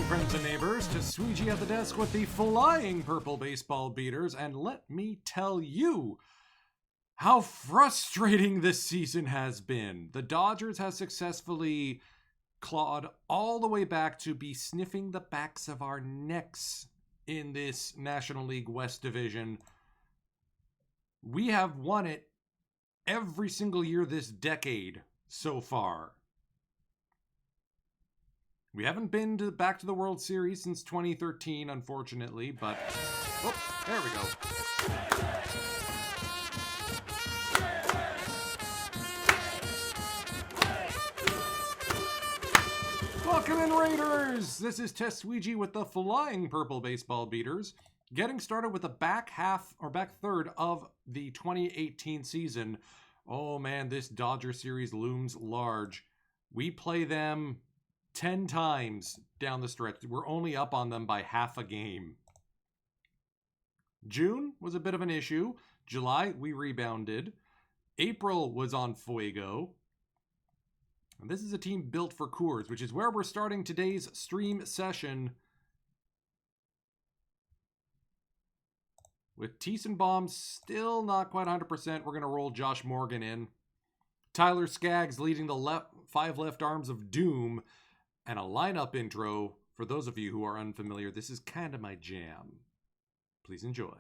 friends and neighbors, to Sweegie at the desk with the flying purple baseball beaters, and let me tell you how frustrating this season has been. The Dodgers have successfully clawed all the way back to be sniffing the backs of our necks in this National League West division. We have won it every single year this decade so far. We haven't been back to the World Series since 2013, unfortunately, but... Oh, there we go. Welcome in, Raiders! This is Tesweegie with the flying purple baseball beaters, getting started with the back third of the 2018 season. Oh man, this Dodger series looms large. We play them 10 times down the stretch. We're only up on them by half a game. June was a bit of an issue. July, we rebounded. April was on fuego. And this is a team built for Coors, which is where we're starting today's stream session. With Tiesenbaum still not quite 100%, we're going to roll Josh Morgan in. Tyler Skaggs leading the five left arms of doom. And a lineup intro, for those of you who are unfamiliar, this is kind of my jam. Please enjoy.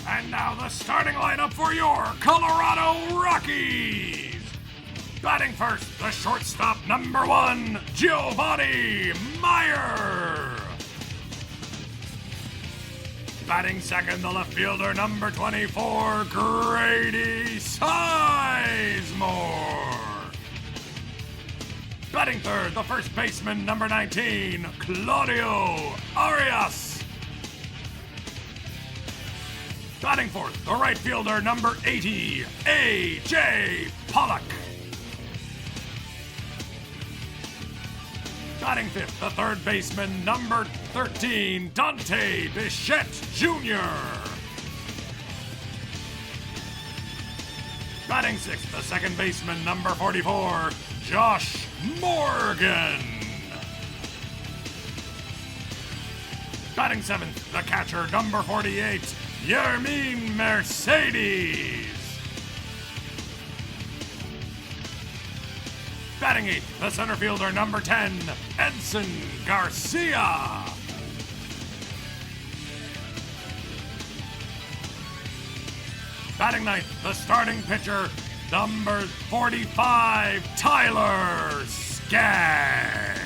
And now the starting lineup for your Colorado Rockies. Batting first, the shortstop number 1, Giovanni Meyer. Batting second, the left fielder number 24, Grady Sizemore. Batting third, the first baseman number 19, Claudio Arias. Batting fourth, the right fielder, number 80, A.J. Pollock. Batting fifth, the third baseman, number 13, Dante Bichette Jr. Batting sixth, the second baseman, number 44, Josh Morgan. Batting seventh, the catcher, number 48, Yermin Mercedes. Batting eighth, the center fielder, number 10, Edson Garcia. Batting ninth, the starting pitcher, number 45, Tyler Skaggs.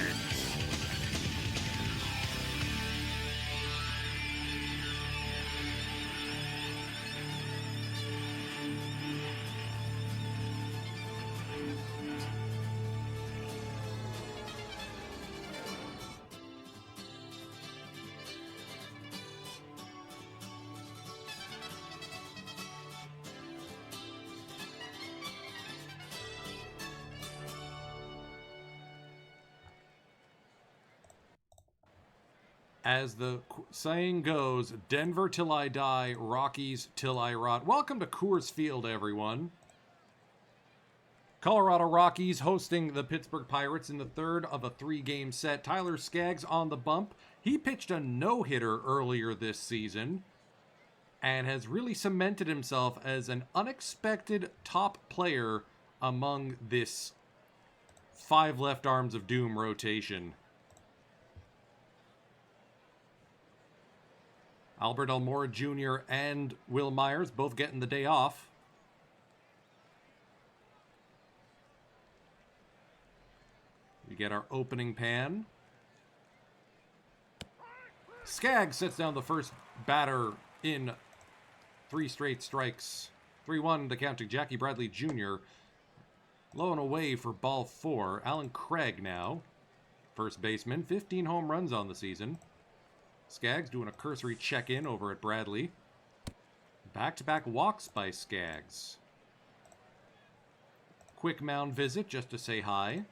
As the saying goes, Denver till I die, Rockies till I rot. Welcome to Coors Field, everyone. Colorado Rockies hosting the Pittsburgh Pirates in the third of a 3-game set. Tyler Skaggs on the bump. He pitched a no-hitter earlier this season and has really cemented himself as an unexpected top player among this 5 left arms of doom rotation. Albert Almora Jr. and Will Myers both getting the day off. We get our opening pan. Skaggs sets down the first batter in 3 straight strikes. 3-1 to count to Jackie Bradley Jr. Low and away for ball 4. Alan Craig now. First baseman, 15 home runs on the season. Skaggs doing a cursory check-in over at Bradley. Back-to-back walks by Skaggs. quick mound visit just to say hi.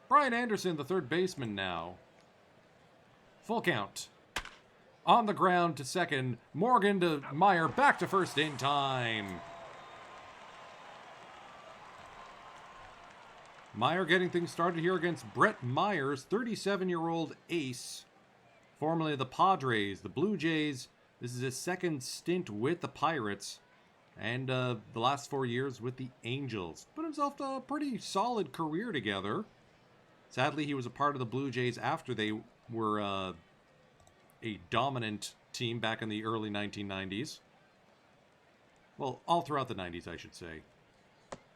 Brian Anderson, the third baseman now. Full count. On the ground to second. Morgan to Meyer. Back to first in time. Meyer getting things started here against Brett Myers, 37-year-old ace. Formerly the Padres, the Blue Jays. This is his second stint with the Pirates. And the last 4 years with the Angels. Put himself a pretty solid career together. Sadly, he was a part of the Blue Jays after they were a dominant team back in the early 1990s. Well, all throughout the 90s, I should say.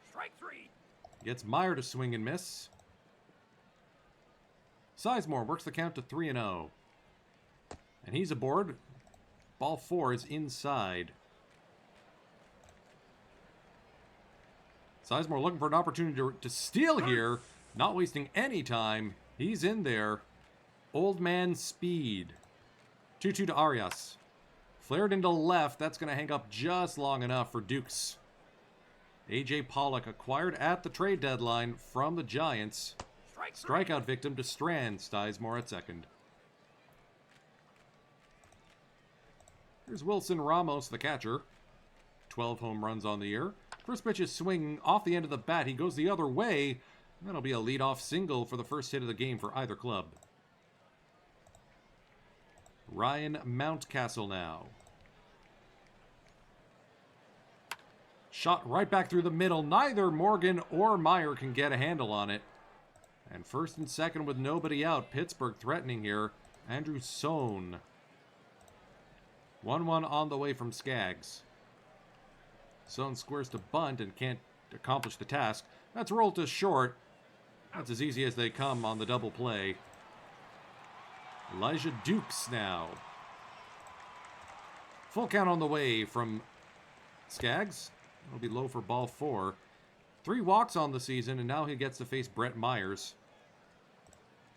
Strike three. Gets Meyer to swing and miss. Sizemore works the count to 3-0. And he's aboard. Ball 4 is inside. Sizemore looking for an opportunity to steal here. Not wasting any time. He's in there. Old man speed. 2-2 to Arias. Flared into left. That's going to hang up just long enough for Dukes. A.J. Pollock acquired at the trade deadline from the Giants. Strikeout victim to Strand. Sizemore at second. Here's Wilson Ramos, the catcher. 12 home runs on the year. First pitch is swinging off the end of the bat. He goes the other way. That'll be a leadoff single for the first hit of the game for either club. Ryan Mountcastle now. Shot right back through the middle. Neither Morgan or Meyer can get a handle on it. And first and second with nobody out. Pittsburgh threatening here. Andrew Sohn. 1-1 on the way from Skaggs. Sohn squares to bunt and can't accomplish the task. That's rolled to short. That's as easy as they come on the double play. Elijah Dukes now. Full count on the way from Skaggs. It'll be low for ball 4. 3 walks on the season, and now he gets to face Brett Myers.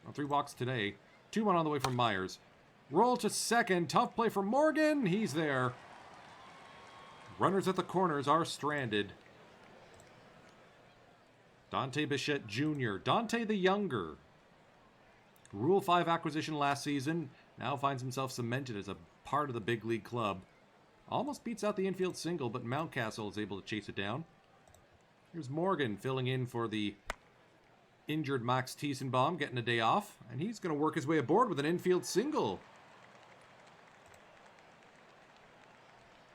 Well, 3 walks today. 2-1 on the way from Myers. Roll to second. Tough play for Morgan. He's there. Runners at the corners are stranded. Dante Bichette Jr. Dante the Younger. Rule 5 acquisition last season. Now finds himself cemented as a part of the big league club. Almost beats out the infield single, but Mountcastle is able to chase it down. Here's Morgan filling in for the injured Max Tiesenbaum, getting a day off. And he's going to work his way aboard with an infield single.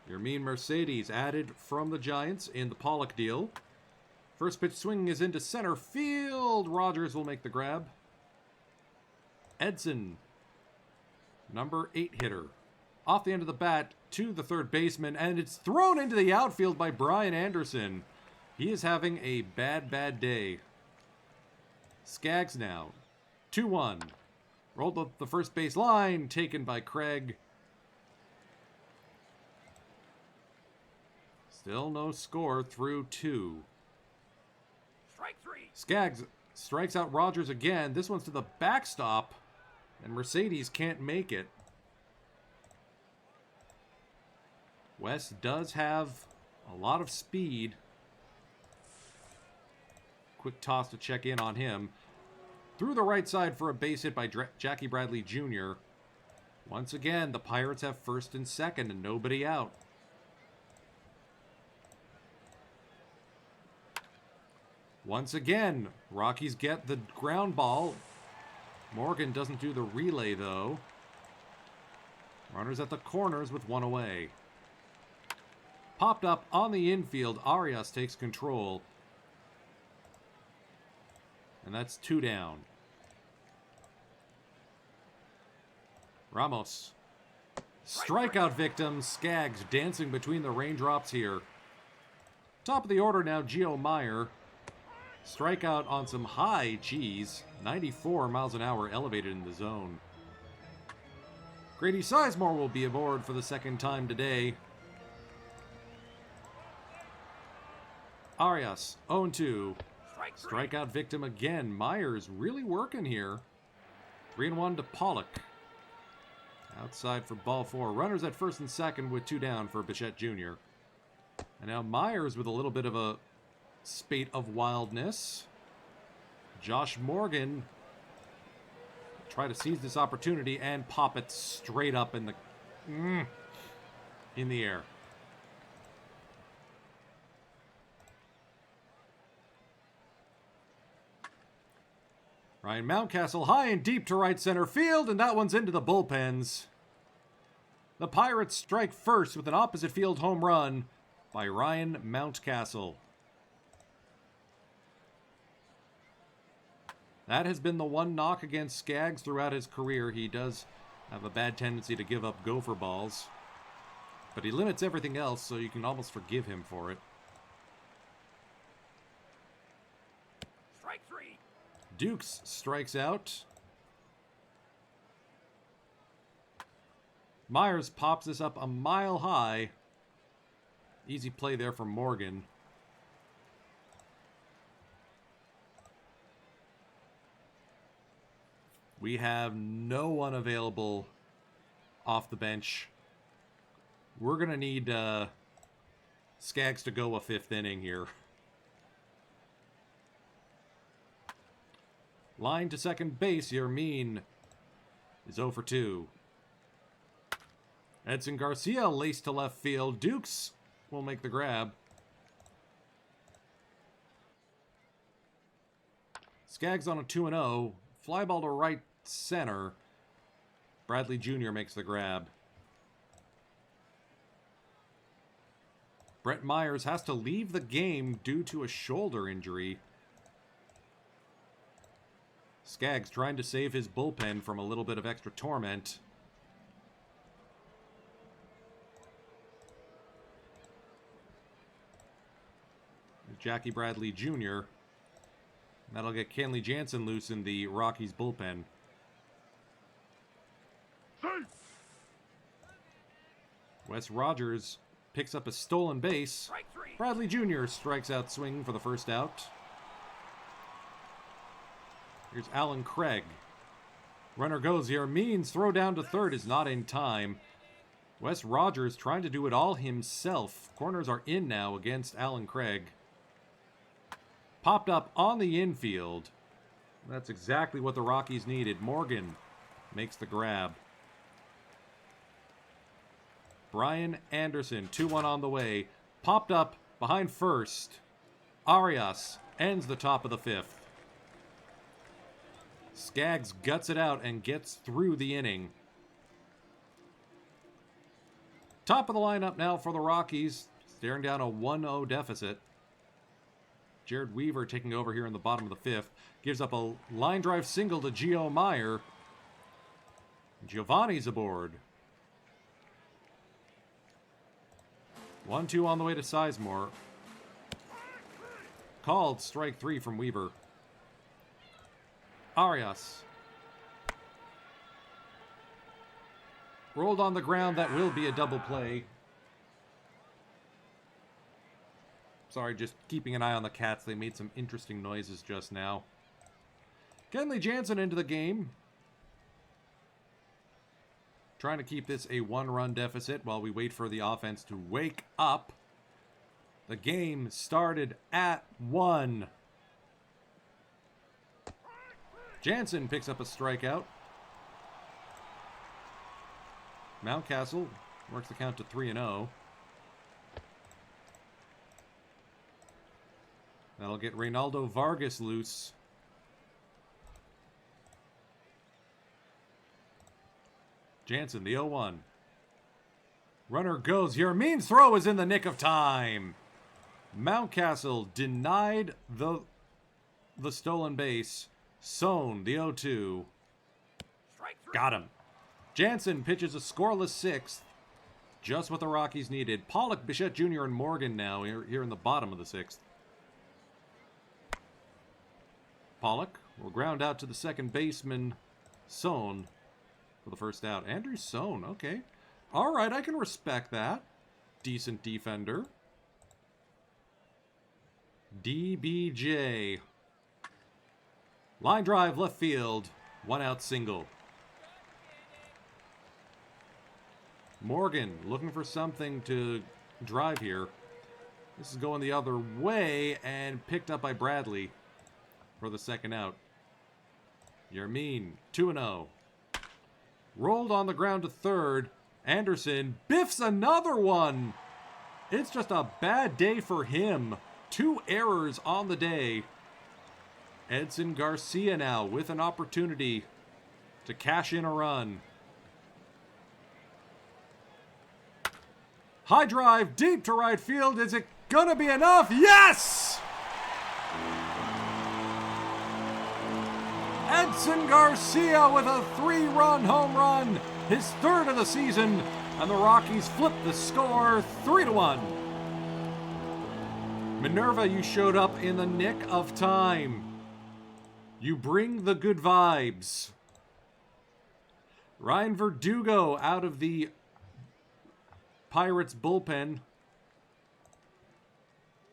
Yermin Mercedes added from the Giants in the Pollock deal. First pitch swing is into center field. Rogers will make the grab. Edson, number 8 hitter. Off the end of the bat to the third baseman, and it's thrown into the outfield by Brian Anderson. He is having a bad day. Skaggs now. 2-1. Rolled up the first base line, taken by Craig. Still no score through 2. Strike three. Skaggs strikes out Rogers again. This one's to the backstop, and Mercedes can't make it. West does have a lot of speed. Quick toss to check in on him. Through the right side for a base hit by Jackie Bradley Jr. Once again, the Pirates have first and second and nobody out. Once again, Rockies get the ground ball. Morgan doesn't do the relay, though. Runners at the corners with 1 away. Popped up on the infield. Arias takes control. And that's 2 down. Ramos. Strikeout victim. Skaggs dancing between the raindrops here. Top of the order now, Gio Meyer. Strikeout on some high cheese. 94 miles an hour elevated in the zone. Grady Sizemore will be aboard for the second time today. Arias, 0-2. Strikeout victim again. Myers really working here. 3-1 to Pollock. Outside for ball 4. Runners at first and second with 2 down for Bichette Jr. And now Myers with a little bit of a spate of wildness. Josh Morgan try to seize this opportunity and pop it straight up in the air. Ryan Mountcastle high and deep to right center field, and that one's into the bullpens. The Pirates strike first with an opposite field home run by Ryan Mountcastle. That has been the one knock against Skaggs throughout his career. He does have a bad tendency to give up gopher balls, but he limits everything else, so you can almost forgive him for it. Strike 3. Dukes strikes out. Myers pops this up a mile high. Easy play there from Morgan. We have no one available off the bench. We're going to need Skaggs to go a fifth inning here. Line to second base. Yermin is 0 for 2. Edson Garcia laced to left field. Dukes will make the grab. Skaggs on a 2-0. Fly ball to right center. Bradley Jr. makes the grab. Brett Myers has to leave the game due to a shoulder injury. Skaggs trying to save his bullpen from a little bit of extra torment. Jackie Bradley Jr. That'll get Kenley Jansen loose in the Rockies bullpen. Wes Rogers picks up a stolen base. Strike 3. Bradley Jr. strikes out swinging for the first out. Here's Alan Craig. Runner goes here. Means throw down to third is not in time. Wes Rogers trying to do it all himself. Corners are in now against Alan Craig. Popped up on the infield. That's exactly what the Rockies needed. Morgan makes the grab. Brian Anderson, 2-1 on the way. Popped up behind first. Arias ends the top of the fifth. Skaggs guts it out and gets through the inning. Top of the lineup now for the Rockies. Staring down a 1-0 deficit. Jared Weaver taking over here in the bottom of the fifth. Gives up a line drive single to Gio Meyer. Giovanni's aboard. 1-2 on the way to Sizemore. Called strike 3 from Weaver. Arias. Rolled on the ground. That will be a double play. Sorry, just keeping an eye on the cats. They made some interesting noises just now. Kenley Jansen into the game. Trying to keep this a one-run deficit while we wait for the offense to wake up. The game started at 1. Jansen picks up a strikeout. Mountcastle works the count to 3-0. That'll get Reynaldo Vargas loose. Jansen, the 0-1. Runner goes. Yermin's throw is in the nick of time. Mountcastle denied the stolen base. Sohn, the 0-2. Strike 3. Got him. Jansen pitches a scoreless 6th. Just what the Rockies needed. Pollock, Bichette Jr., and Morgan now here in the bottom of the 6th. Pollock will ground out to the second baseman, Sohn, for the first out. Andrew Sohn, okay. All right, I can respect that. Decent defender. DBJ. Line drive, left field. 1-out single. Morgan looking for something to drive here. This is going the other way and picked up by Bradley for the second out. Yermin, 2-0. Rolled on the ground to third. Anderson biffs another one. It's just a bad day for him. 2 errors on the day. Edson Garcia now with an opportunity to cash in a run. High drive deep to right field. Is it gonna be enough? Yes! Edson Garcia with a 3-run home run, his 3rd of the season, and the Rockies flip the score 3-1. Minerva, you showed up in the nick of time. You bring the good vibes. Ryan Verdugo out of the Pirates bullpen.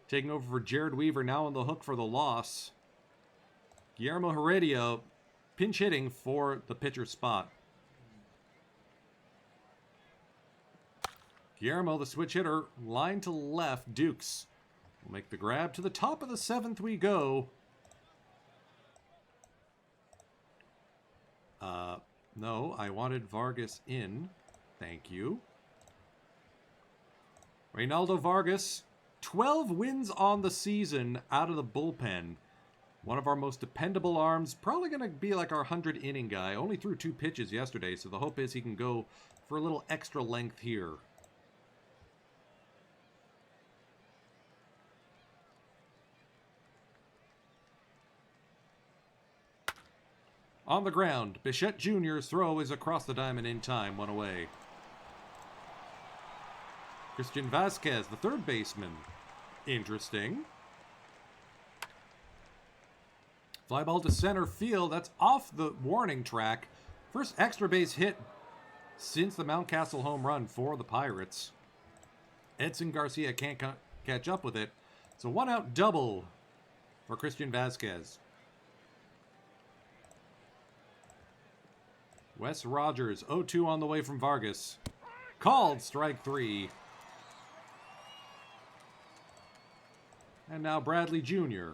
Taking over for Jared Weaver, now on the hook for the loss. Guillermo Heredia pinch hitting for the pitcher spot. Guillermo, the switch hitter, line to left. Dukes will make the grab. To the top of the 7th we go. No, I wanted Vargas in. Thank you. Reynaldo Vargas, 12 wins on the season out of the bullpen. One of our most dependable arms. Probably going to be like our 100-inning guy. Only threw 2 pitches yesterday, so the hope is he can go for a little extra length here. On the ground, Bichette Jr.'s throw is across the diamond in time, 1 away. Christian Vasquez, the 3rd baseman. Interesting. Fly ball to center field. That's off the warning track. First extra base hit since the Mountcastle home run for the Pirates. Edson Garcia can't catch up with it. It's a 1-out double for Christian Vasquez. Wes Rogers, 0-2 on the way from Vargas. Called strike 3. And now Bradley Jr.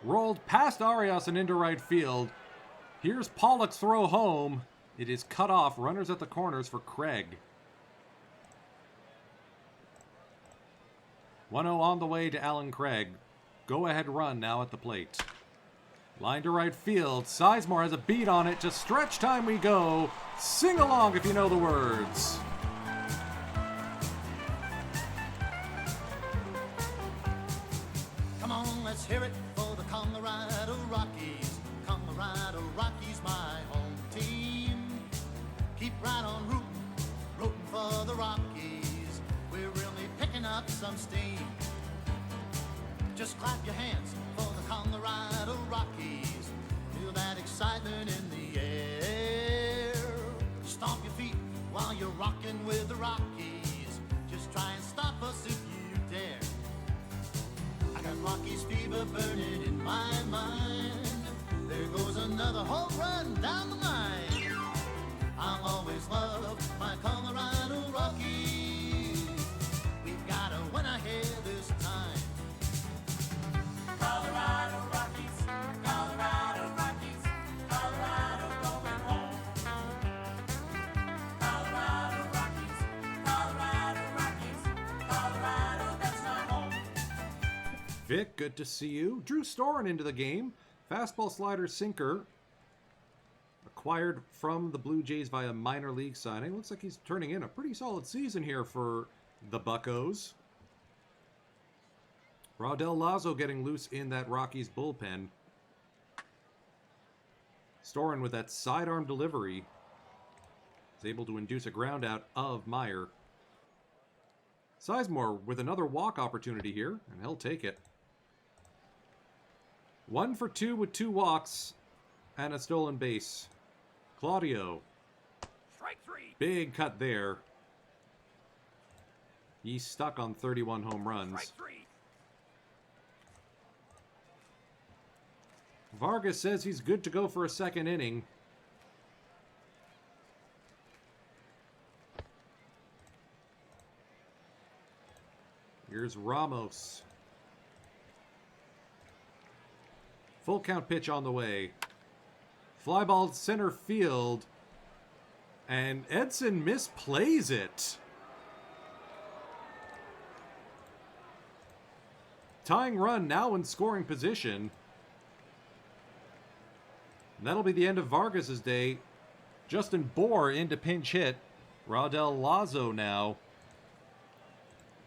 Rolled past Arias and into right field. Here's Pollock's throw home. It is cut off. Runners at the corners for Craig. 1-0 on the way to Alan Craig. Go-ahead run now at the plate. Line to right field. Sizemore has a beat on it. To stretch time we go. Sing along if you know the words. Come on, let's hear it for the Colorado Rockies. Colorado Rockies, my home team. Keep right on rooting for the Rockies. We're really picking up some steam. Just clap your hands for the Colorado Rockies. Feel that excitement in the air. Stomp your feet while you're rocking with the Rockies. Just try and stop us if you dare. I got Rockies fever burning in my mind. There goes another home run down the line. I'll always love my Colorado Rockies. We've got a win ahead this time. Colorado Rockies, Colorado Rockies, Colorado going home. Colorado Rockies, Colorado Rockies, Colorado, that's my home. Vic, good to see you. Drew Storen into the game. Fastball, slider, sinker. Acquired from the Blue Jays via minor league signing. Looks like he's turning in a pretty solid season here for the Buccos. Raudel Lazo getting loose in that Rockies bullpen. Storen with that sidearm delivery is able to induce a ground out of Meyer. Sizemore with another walk opportunity here, and he'll take it. 1 for 2 with 2 walks and a stolen base. Claudio. Strike 3. Big cut there. He's stuck on 31 home runs. Strike 3. Vargas says he's good to go for a second inning. Here's Ramos. Full count pitch on the way. Fly ball center field. And Edson misplays it. Tying run now in scoring position. And that'll be the end of Vargas's day. Justin Bohr into pinch hit. Rodel Lazo now.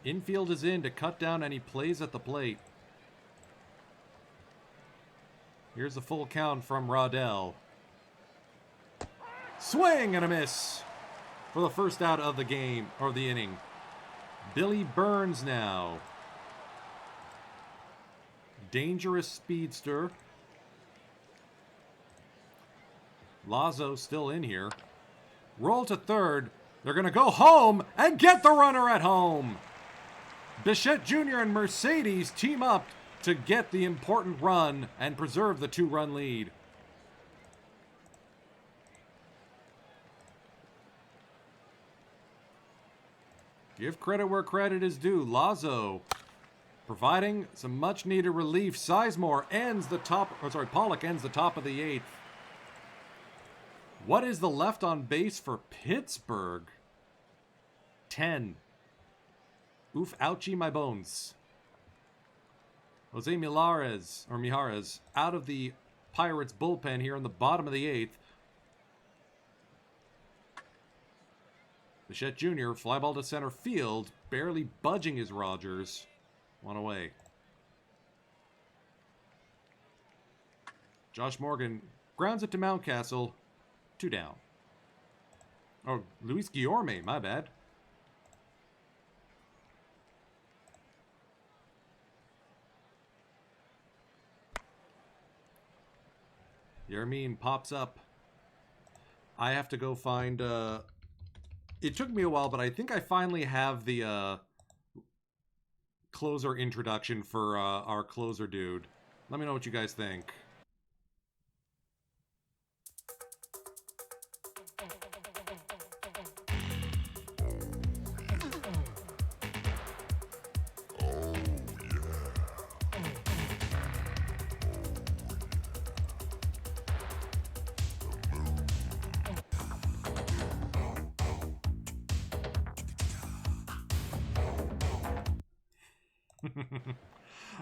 Infield is in to cut down any plays at the plate. Here's the full count from Rodel. Swing and a miss for the first out of the game, or the inning. Billy Burns now. Dangerous speedster. Lazo still in here. Roll to third. They're going to go home and get the runner at home. Bichette Jr. and Mercedes team up to get the important run and preserve the 2-run lead. Give credit where credit is due. Lazo providing some much needed relief. Sizemore ends the top, Pollock ends the top of the 8th. What is the left on base for Pittsburgh? 10. Oof, ouchie my bones. Jose Mijares out of the Pirates bullpen here in the bottom of the 8th. Bichette Jr. fly ball to center field, barely budging his Rogers. One away. Josh Morgan grounds it to Mountcastle. 2 down. Oh, Luis Guillorme, my bad. Yermin pops up. I have to go find... It took me a while, but I think I finally have the closer introduction for our closer dude. Let me know what you guys think.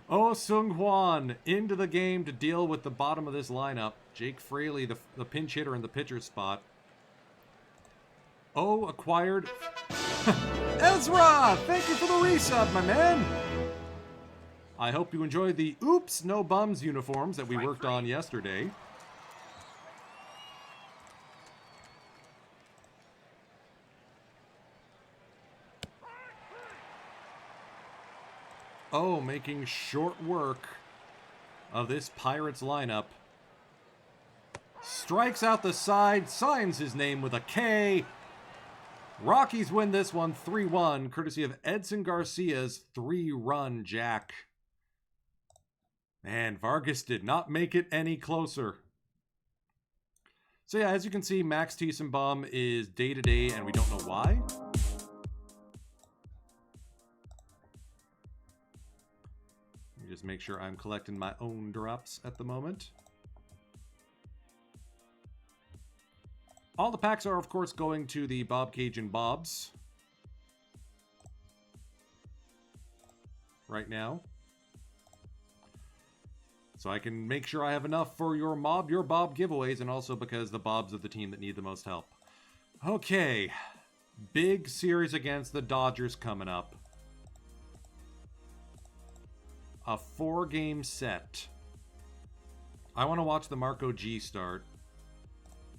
Oh, Seung-hwan into the game to deal with the bottom of this lineup. Jake Fraley, the pinch hitter in the pitcher's spot. Oh, acquired. Ezra! Thank you for the resub, my man! I hope you enjoyed the Oops No Bums uniforms that we worked on yesterday. Oh, making short work of this Pirates lineup. Strikes out the side, signs his name with a K. Rockies win this one 3-1, courtesy of Edson Garcia's 3-run jack. Man, Vargas did not make it any closer. So yeah, as you can see, Max Tiesenbaum is day-to-day, and we don't know why. Just make sure I'm collecting my own drops at the moment. All the packs are, of course, going to the Bob Cajun Bobs right now. So I can make sure I have enough for your Bob giveaways, and also because the Bobs are the team that need the most help. Okay. Big series against the Dodgers coming up. A 4-game set. I want to watch the Marco G start.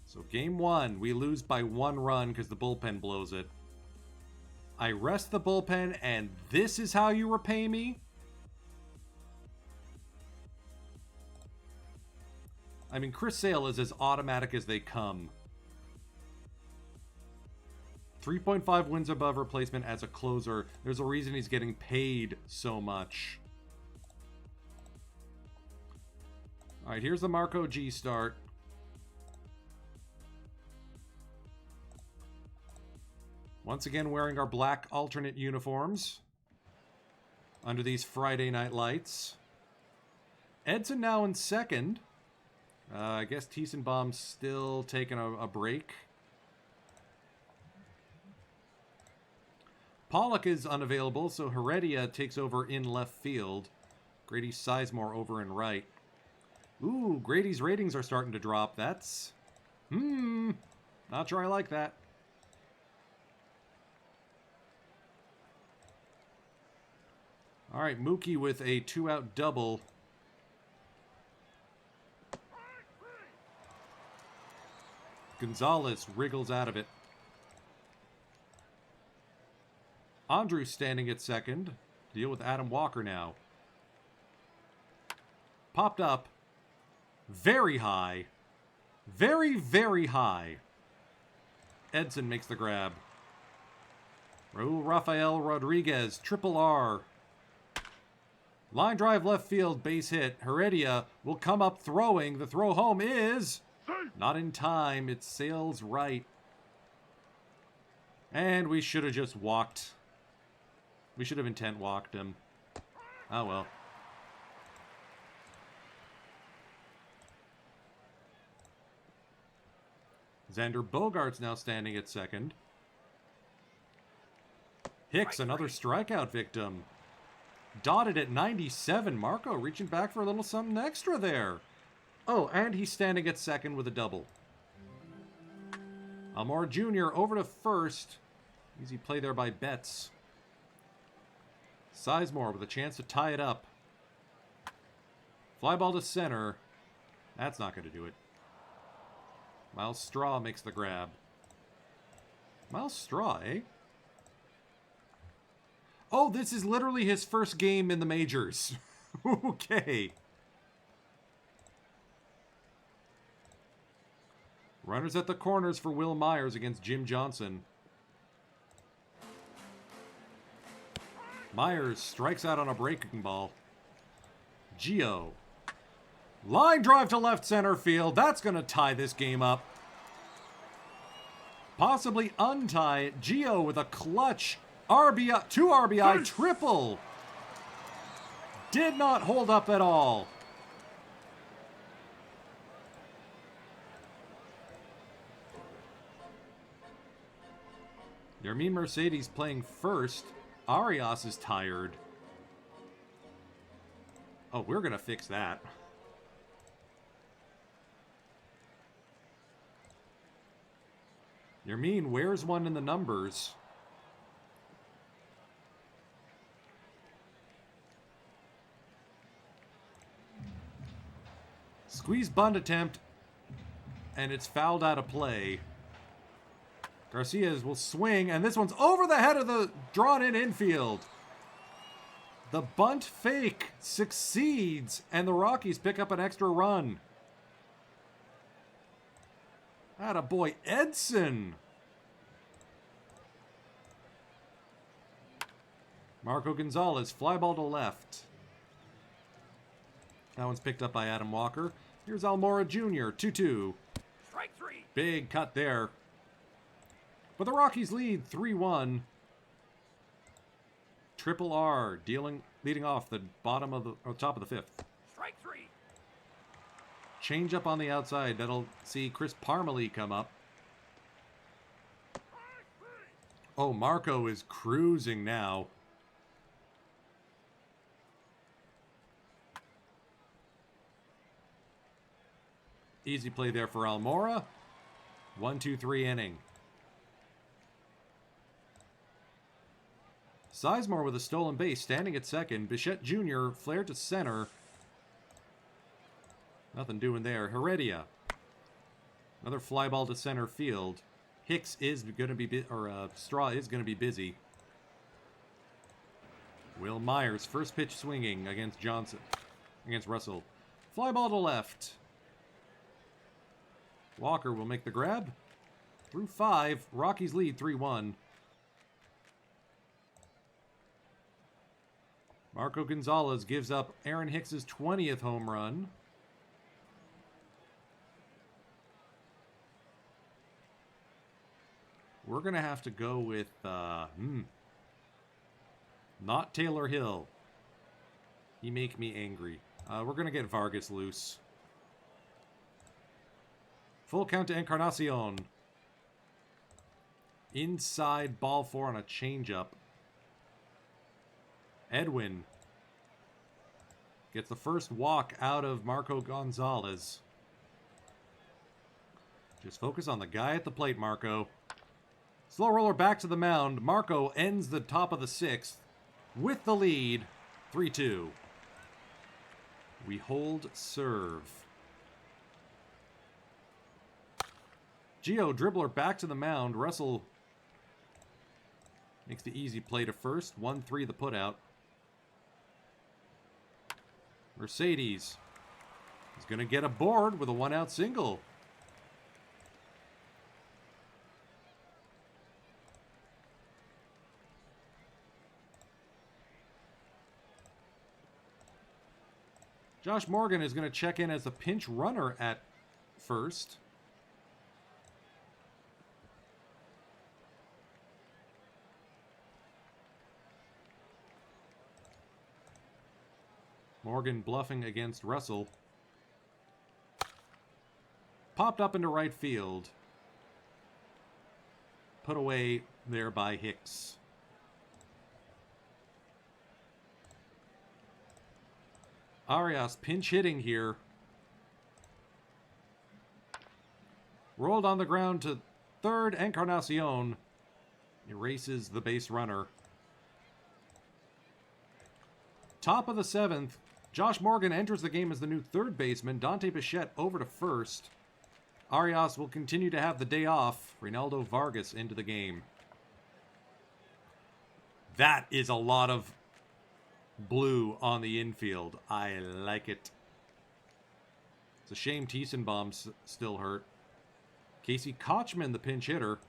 So game 1, we lose by 1 run because the bullpen blows it. I rest the bullpen, and this is how you repay me? I mean, Chris Sale is as automatic as they come. 3.5 wins above replacement as a closer. There's a reason he's getting paid so much. All right, here's the Marco G start. Once again, wearing our black alternate uniforms. under these Friday night lights. Edson now in second. I guess Tiesenbaum's still taking a break. Pollock is unavailable, so Heredia takes over in left field. Grady Sizemore over in right. Ooh, Grady's ratings are starting to drop. That's... not sure I like that. All right, Mookie with a 2-out double. Gonzalez wriggles out of it. Andrews standing at second. Deal with Adam Walker now. Popped up. Very high. Very, very high. Edson makes the grab. Raul Rafael Rodriguez, triple R. Line drive left field, base hit. Heredia will come up throwing. The throw home is not in time. It sails right. And we should have just walked. We should have intent walked him. Oh well. Xander Bogaerts now standing at second. Hicks, another strikeout victim. Dotted at 97. Marco reaching back for a little something extra there. Oh, and he's standing at second with a double. Almora Jr. over to first. Easy play there by Betts. Sizemore with a chance to tie it up. Fly ball to center. That's not going to do it. Miles Straw makes the grab. Miles Straw, eh? Oh, this is literally his first game in the majors. Okay. Runners at the corners for Will Myers against Jim Johnson. Myers strikes out on a breaking ball. Gio. Line drive to left center field. That's going to tie this game up. Possibly untie it. Gio with a clutch RBI, 2 RBI triple. Did not hold up at all. Yermin Mercedes playing first. Arias is tired. Oh, we're going to fix that. Yermin wears one in the numbers. Squeeze bunt attempt, and it's fouled out of play. Garcias will swing, and this one's over the head of the drawn-in infield. The bunt fake succeeds, and the Rockies pick up an extra run. Attaboy Edson. Marco Gonzalez, fly ball to left. That one's picked up by Adam Walker. Here's Almora Jr., 2-2. Strike 3. Big cut there. But the Rockies lead 3-1. Triple R leading off the bottom of the top of the fifth. Strike 3. Change up on the outside. That'll see Chris Parmalee come up. Oh, Marco is cruising now. Easy play there for Almora. 1-2-3 inning. Sizemore with a stolen base, standing at second. Bichette Jr. flared to center. Nothing doing there. Heredia. Another fly ball to center field. Hicks is going to be, Straw is going to be busy. Will Myers, first pitch swinging against Johnson. Against Russell. Fly ball to left. Walker will make the grab. Through 5. Rockies lead 3-1. Marco Gonzalez gives up Aaron Hicks's 20th home run. We're going to have to go with, not Taylor Hill. He make me angry. We're going to get Vargas loose. Full count to Encarnacion. Inside ball 4 on a changeup. Edwin gets the first walk out of Marco Gonzalez. Just focus on the guy at the plate, Marco. Slow roller back to the mound. Marco ends the top of the 6th with the lead. 3-2. We hold serve. Gio dribbler back to the mound. Russell makes the easy play to first. 1-3 the putout. Mercedes is going to get aboard with a 1-out single. Josh Morgan is going to check in as the pinch runner at first. Morgan bluffing against Russell. Popped up into right field. Put away there by Hicks. Arias pinch hitting here. Rolled on the ground to third. Encarnacion erases the base runner. Top of the 7th. Josh Morgan enters the game as the new third baseman. Dante Bichette over to first. Arias will continue to have the day off. Reynaldo Vargas into the game. That is a lot of blue on the infield. I like it. It's a shame Tiesenbaum's still hurt. Casey Kochman, the pinch hitter.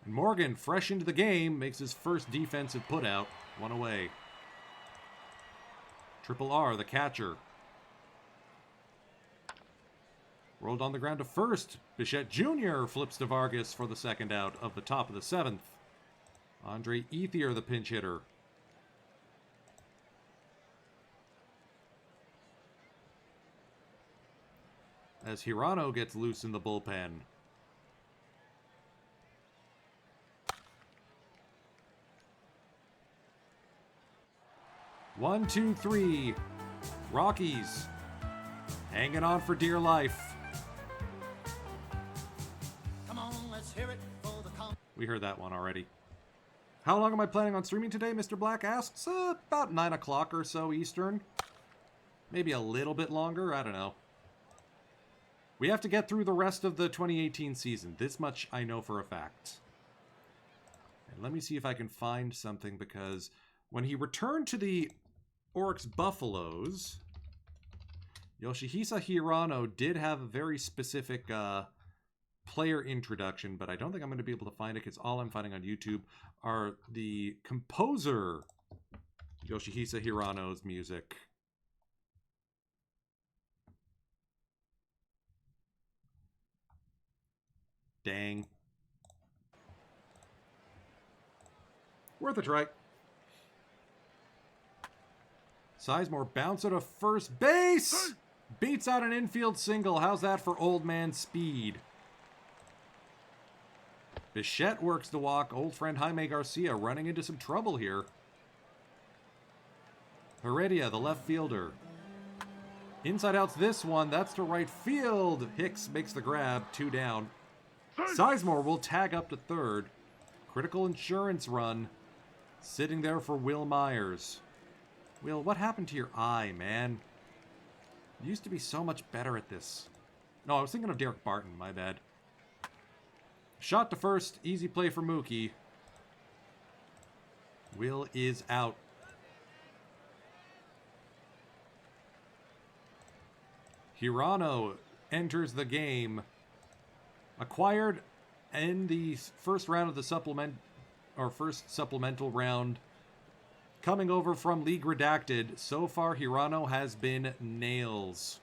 And Morgan, fresh into the game, makes his first defensive putout. 1 away. Triple R, the catcher. Rolled on the ground to first. Bichette Jr. flips to Vargas for the 2nd out of the top of the 7th. Andre Ethier, the pinch hitter. As Hirano gets loose in the bullpen. One, two, three. Rockies hanging on for dear life. Come on, let's hear it for the We heard that one already. How long am I planning on streaming today, Mr. Black asks. About 9 o'clock or so Eastern. Maybe a little bit longer, I don't know. We have to get through the rest of the 2018 season. This much I know for a fact. And let me see if I can find something, because when he returned to the Oryx Buffaloes, Yoshihisa Hirano did have a very specific player introduction, but I don't think I'm going to be able to find it because all I'm finding on YouTube are the composer Yoshihisa Hirano's music. Dang. Worth a try. Sizemore bounce out of first base. Beats out an infield single. How's that for old man speed? Bichette works the walk. Old friend Jaime Garcia running into some trouble here. Heredia, the left fielder. Inside out's this one. That's to right field. Hicks makes the grab. 2 down. Sizemore will tag up to third. Critical insurance run. Sitting there for Will Myers. Will, what happened to your eye, man? You used to be so much better at this. No, I was thinking of Derek Barton, my bad. Shot to first, easy play for Mookie. Will is out. Hirano enters the game. Acquired in the first round of the first supplemental round. Coming over from League Redacted, so far Hirano has been nails.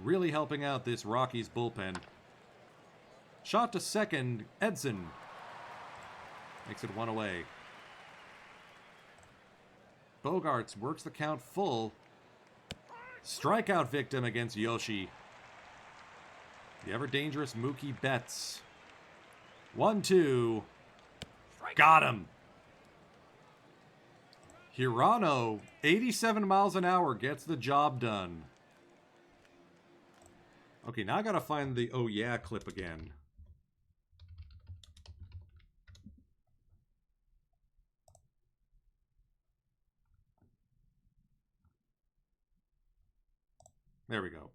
really helping out this Rockies bullpen. Shot to second, Edson. Makes it 1 away. Bogarts works the count full. Strikeout victim against Yoshi. The ever-dangerous Mookie Betts. 1-2. Got him. Hirano, 87 miles an hour, gets the job done. Okay, now I gotta find the oh yeah clip again. There we go.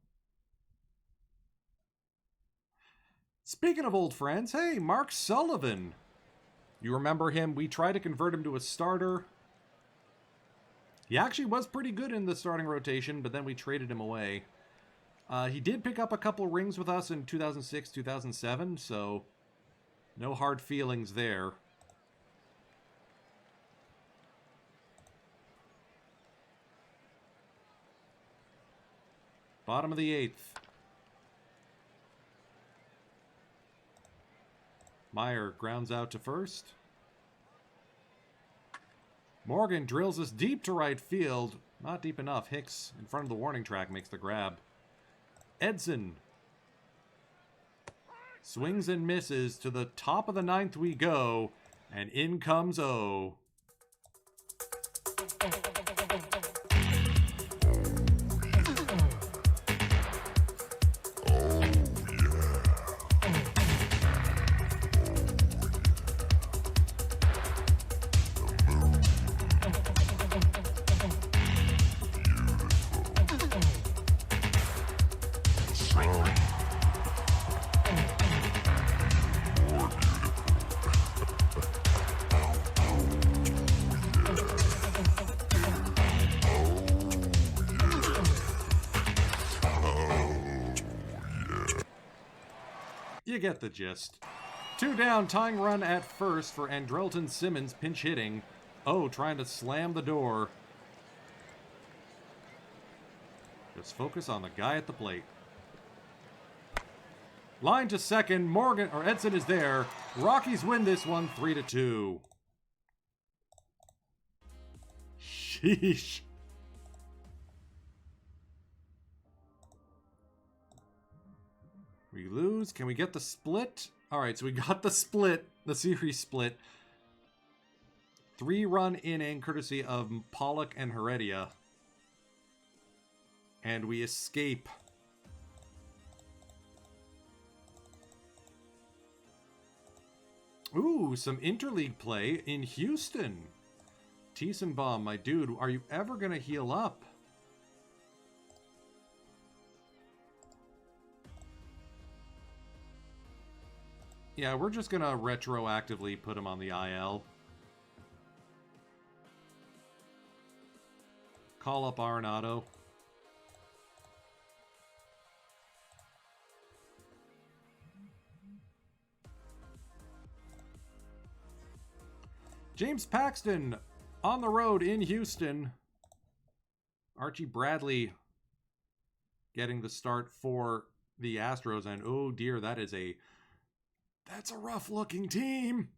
Speaking of old friends, hey, Mark Sullivan. You remember him? We tried to convert him to a starter. He actually was pretty good in the starting rotation, but then we traded him away. He did pick up a couple rings with us in 2006, 2007, so no hard feelings there. Bottom of the 8th. Meyer grounds out to first. Morgan drills us deep to right field. Not deep enough. Hicks in front of the warning track makes the grab. Edson swings and misses. To the top of the 9th we go. And in comes O. You get the gist. 2 down, tying run at first for Andrelton Simmons, pinch hitting. Oh, trying to slam the door. Just focus on the guy at the plate. Line to second, Morgan, or Edson is there. Rockies win this one 3-2. Sheesh. We lose. Can we get the split? All right, so we got the split, the series split. 3-run inning courtesy of Pollock and Heredia. And we escape. Ooh, some interleague play in Houston. Tiesenbaum, my dude, are you ever going to heal up? Yeah, we're just going to retroactively put him on the IL. Call up Arenado. James Paxton on the road in Houston. Archie Bradley getting the start for the Astros. And oh dear, that's a rough looking team.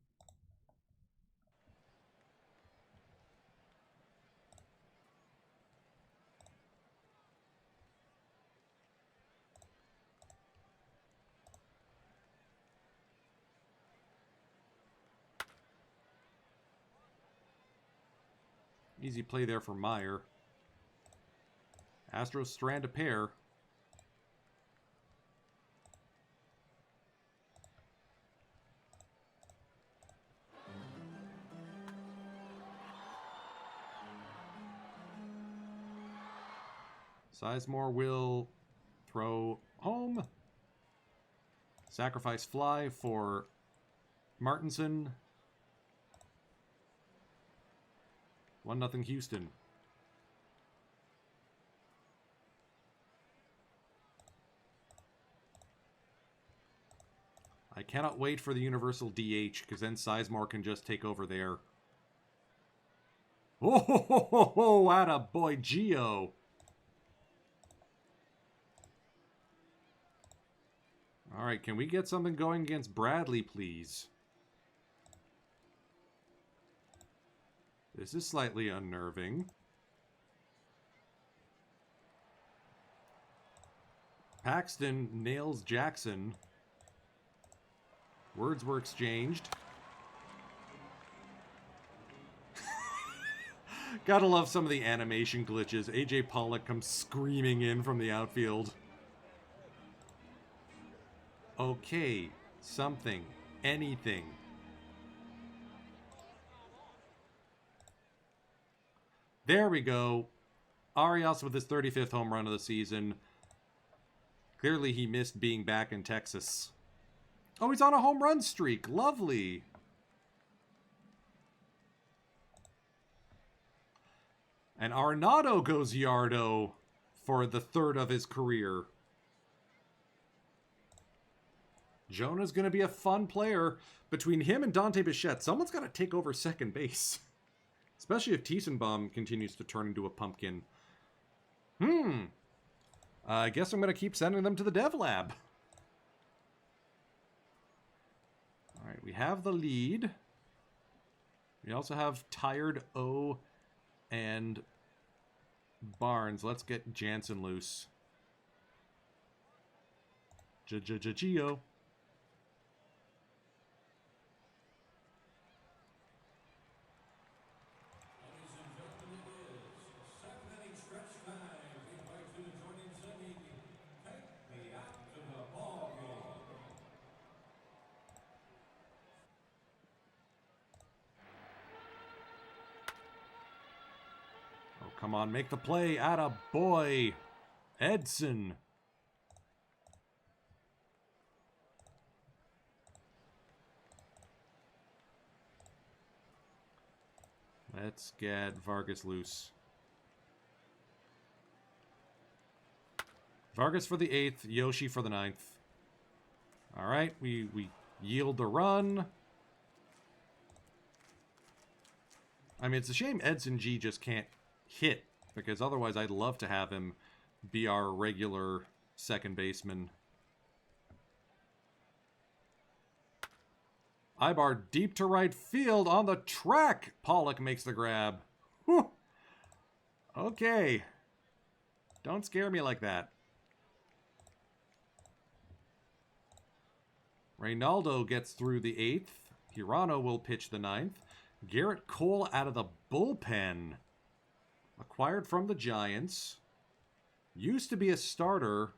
Easy play there for Meyer. Astros strand a pair. Sizemore will throw home. Sacrifice fly for Martinson. 1-0 Houston. I cannot wait for the universal DH, because then Sizemore can just take over there. Oh, ho, ho, ho, ho, attaboy, Gio. All right, can we get something going against Bradley, please? This is slightly unnerving. Paxton nails Jackson. Words were exchanged. Gotta love some of the animation glitches. AJ Pollock comes screaming in from the outfield. Okay, something, anything. There we go. Arias with his 35th home run of the season. Clearly he missed being back in Texas. Oh, he's on a home run streak. Lovely. And Arenado goes yardo for the third of his career. Jonah's going to be a fun player. Between him and Dante Bichette, someone's got to take over second base. Especially if Tiesenbaum continues to turn into a pumpkin. I guess I'm going to keep sending them to the dev lab. All right, we have the lead. We also have Tired O and Barnes. Let's get Jansen loose. Gio. Come on, make the play. Atta boy. Edson. Let's get Vargas loose. Vargas for the 8th, Yoshi for the 9th. All right, we yield the run. I mean, it's a shame Edson G just can't hit, because otherwise I'd love to have him be our regular second baseman. Ibar deep to right field on the track. Pollock makes the grab. Whew. Okay. Don't scare me like that. Reynaldo gets through the 8th. Hirano will pitch the 9th. Garrett Cole out of the bullpen. Acquired from the Giants. Used to be a starter.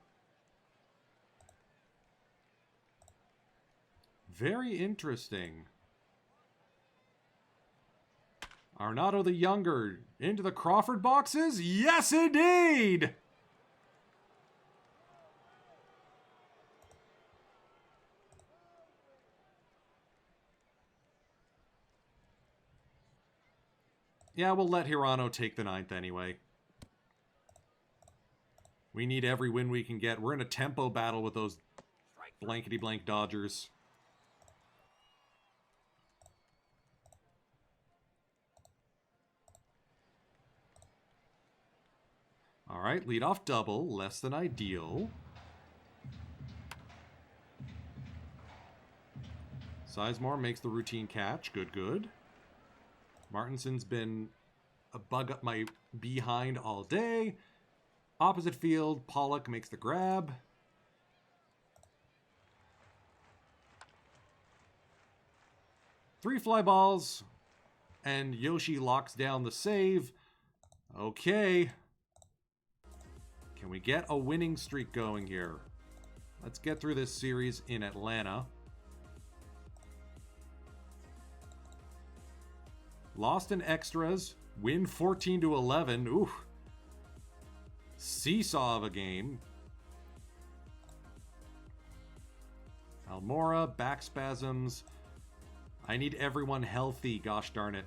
Very interesting. Arenado the Younger into the Crawford boxes? Yes, indeed! Yeah, we'll let Hirano take the 9th anyway. We need every win we can get. We're in a tempo battle with those blankety-blank Dodgers. All right, leadoff double, less than ideal. Sizemore makes the routine catch. Good, good. Martinson's been a bug up my behind all day. Opposite field, Pollock makes the grab. Three fly balls, and Yoshi locks down the save. Okay. Can we get a winning streak going here? Let's get through this series in Atlanta. Lost in extras. Win 14-11. Ooh. Seesaw of a game. Almora, back spasms. I need everyone healthy, gosh darn it.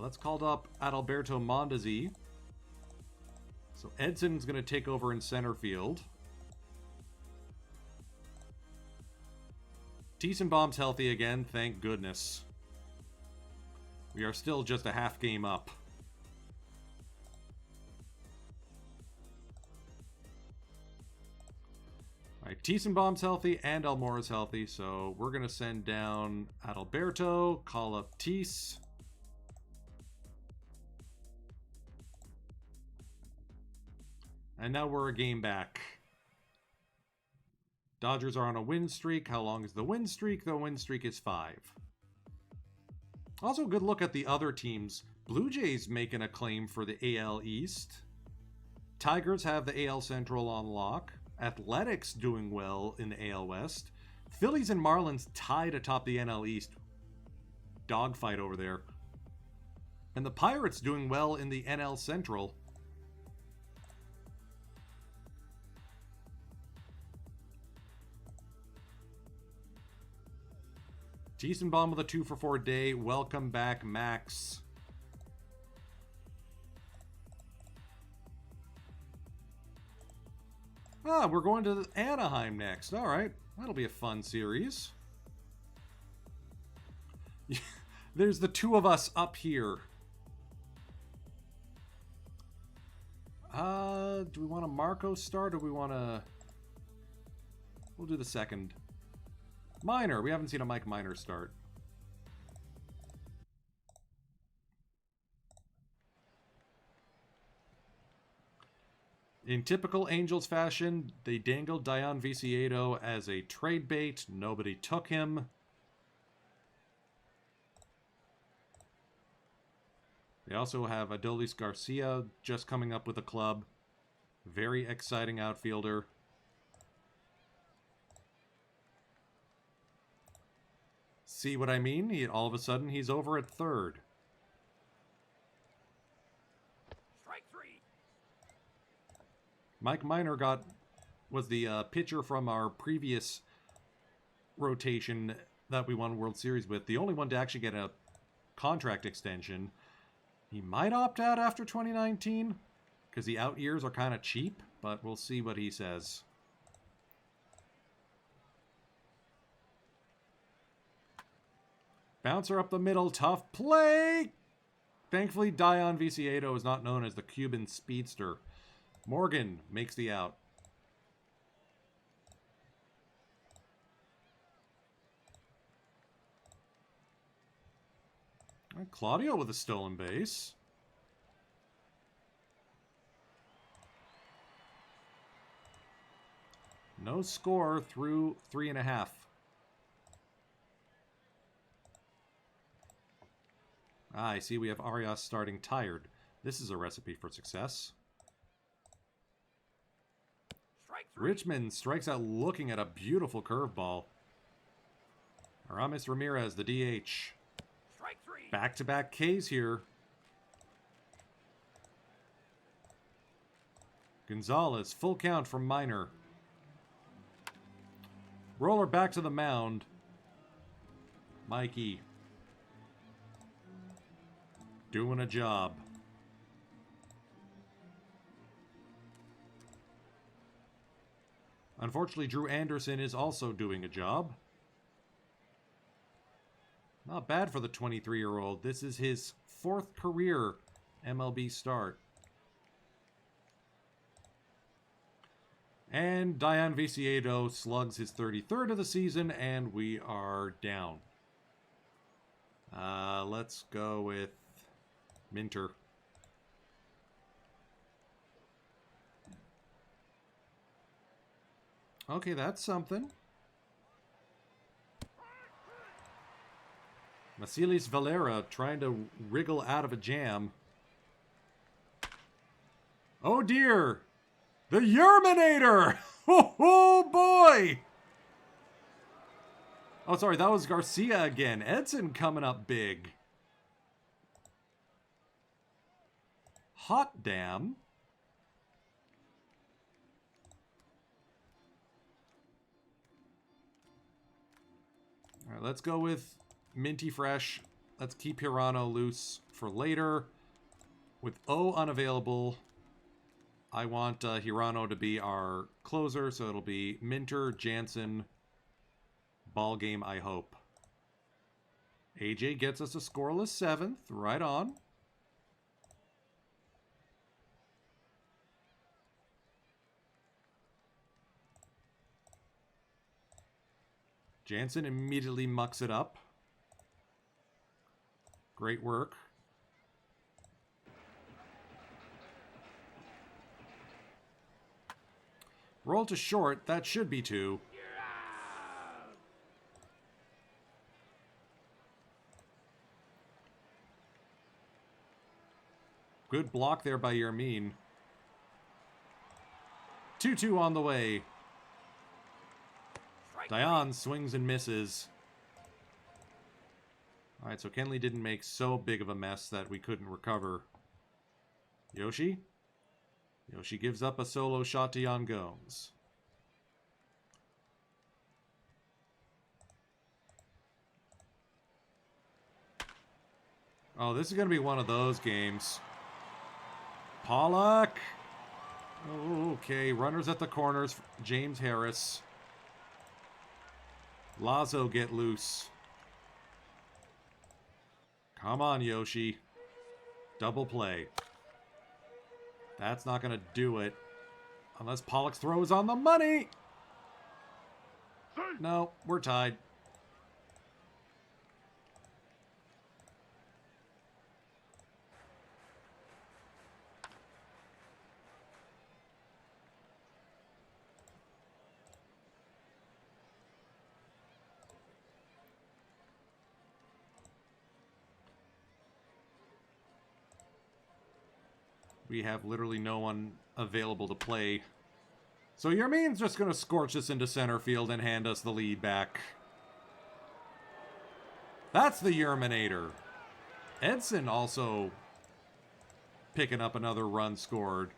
Let's call up Adalberto Mondesi. So Edson's going to take over in center field. Tiesenbaum's healthy again, thank goodness. We are still just a half game up. All right, Alright, Tiesenbaum's healthy and Almora's healthy, so we're going to send down Adalberto, call up Ties. And now we're a game back. Dodgers are on a win streak. How long is the win streak? The win streak is 5. Also, a good look at the other teams. Blue Jays making a claim for the AL East. Tigers have the AL Central on lock. Athletics doing well in the AL West. Phillies and Marlins tied atop the NL East. Dogfight over there. And the Pirates doing well in the NL Central. Tiesenbaum with a 2-for-4 day. Welcome back, Max. Ah, we're going to Anaheim next. All right. That'll be a fun series. There's the two of us up here. Do we want a Marco start or do we want to... We'll do the second. Minor. We haven't seen a Mike Minor start. In typical Angels fashion, they dangled Dayan Viciedo as a trade bait. Nobody took him. They also have Adolis Garcia just coming up with a club. Very exciting outfielder. See what I mean? All of a sudden, he's over at third. Strike 3. Mike Minor was the pitcher from our previous rotation that we won World Series with. The only one to actually get a contract extension. He might opt out after 2019 because the out years are kind of cheap, but we'll see what he says. Bouncer up the middle, tough play! Thankfully, Dayan Viciedo is not known as the Cuban speedster. Morgan makes the out. Claudio with a stolen base. No score through 3.5. Ah, I see we have Arias starting tired. This is a recipe for success. Strike 3. Richmond strikes out looking at a beautiful curveball. Aramis Ramirez, the DH. Strike 3. Back-to-back Ks here. Gonzalez, full count from Minor. Roller back to the mound. Mikey. Doing a job. Unfortunately, Drew Anderson is also doing a job. Not bad for the 23-year-old. This is his 4th career MLB start. And Dayan Viciedo slugs his 33rd of the season, and we are down. Let's go with Minter. Okay, that's something. Vasilis Valera trying to wriggle out of a jam. Oh dear! The Yerminator! Oh boy! Oh, sorry, that was Garcia again. Edson coming up big. Hot damn. All right, let's go with Minty Fresh. Let's keep Hirano loose for later. With O unavailable, I want Hirano to be our closer, so it'll be Minter, Jansen, ball game, I hope. AJ gets us a scoreless 7th, right on. Jansen immediately mucks it up. Great work. Roll to short. That should be 2. Good block there by Yermin. 2-2 on the way. Dion swings and misses. Alright, so Kenley didn't make so big of a mess that we couldn't recover. Yoshi? Yoshi gives up a solo shot to Jan Gomes. Oh, this is going to be one of those games. Pollock! Okay, runners at the corners. James Harris. Lazo get loose. Come on, Yoshi. Double play. That's not going to do it. Unless Pollock's throw is on the money. No, we're tied. We have literally no one available to play. So Yermin's just going to scorch us into center field and hand us the lead back. That's the Yerminator. Edson also picking up another run scored.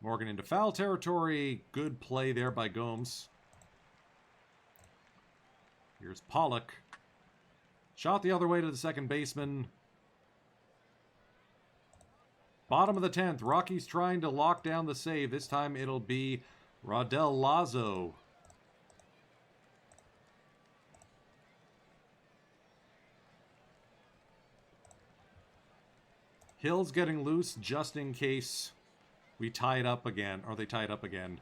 Morgan into foul territory. Good play there by Gomes. Here's Pollock. Shot the other way to the second baseman. Bottom of the 10th. Rocky's trying to lock down the save. This time it'll be Rodel Lazo. Hill's getting loose just in case we tie it up again. Or they tie it up again.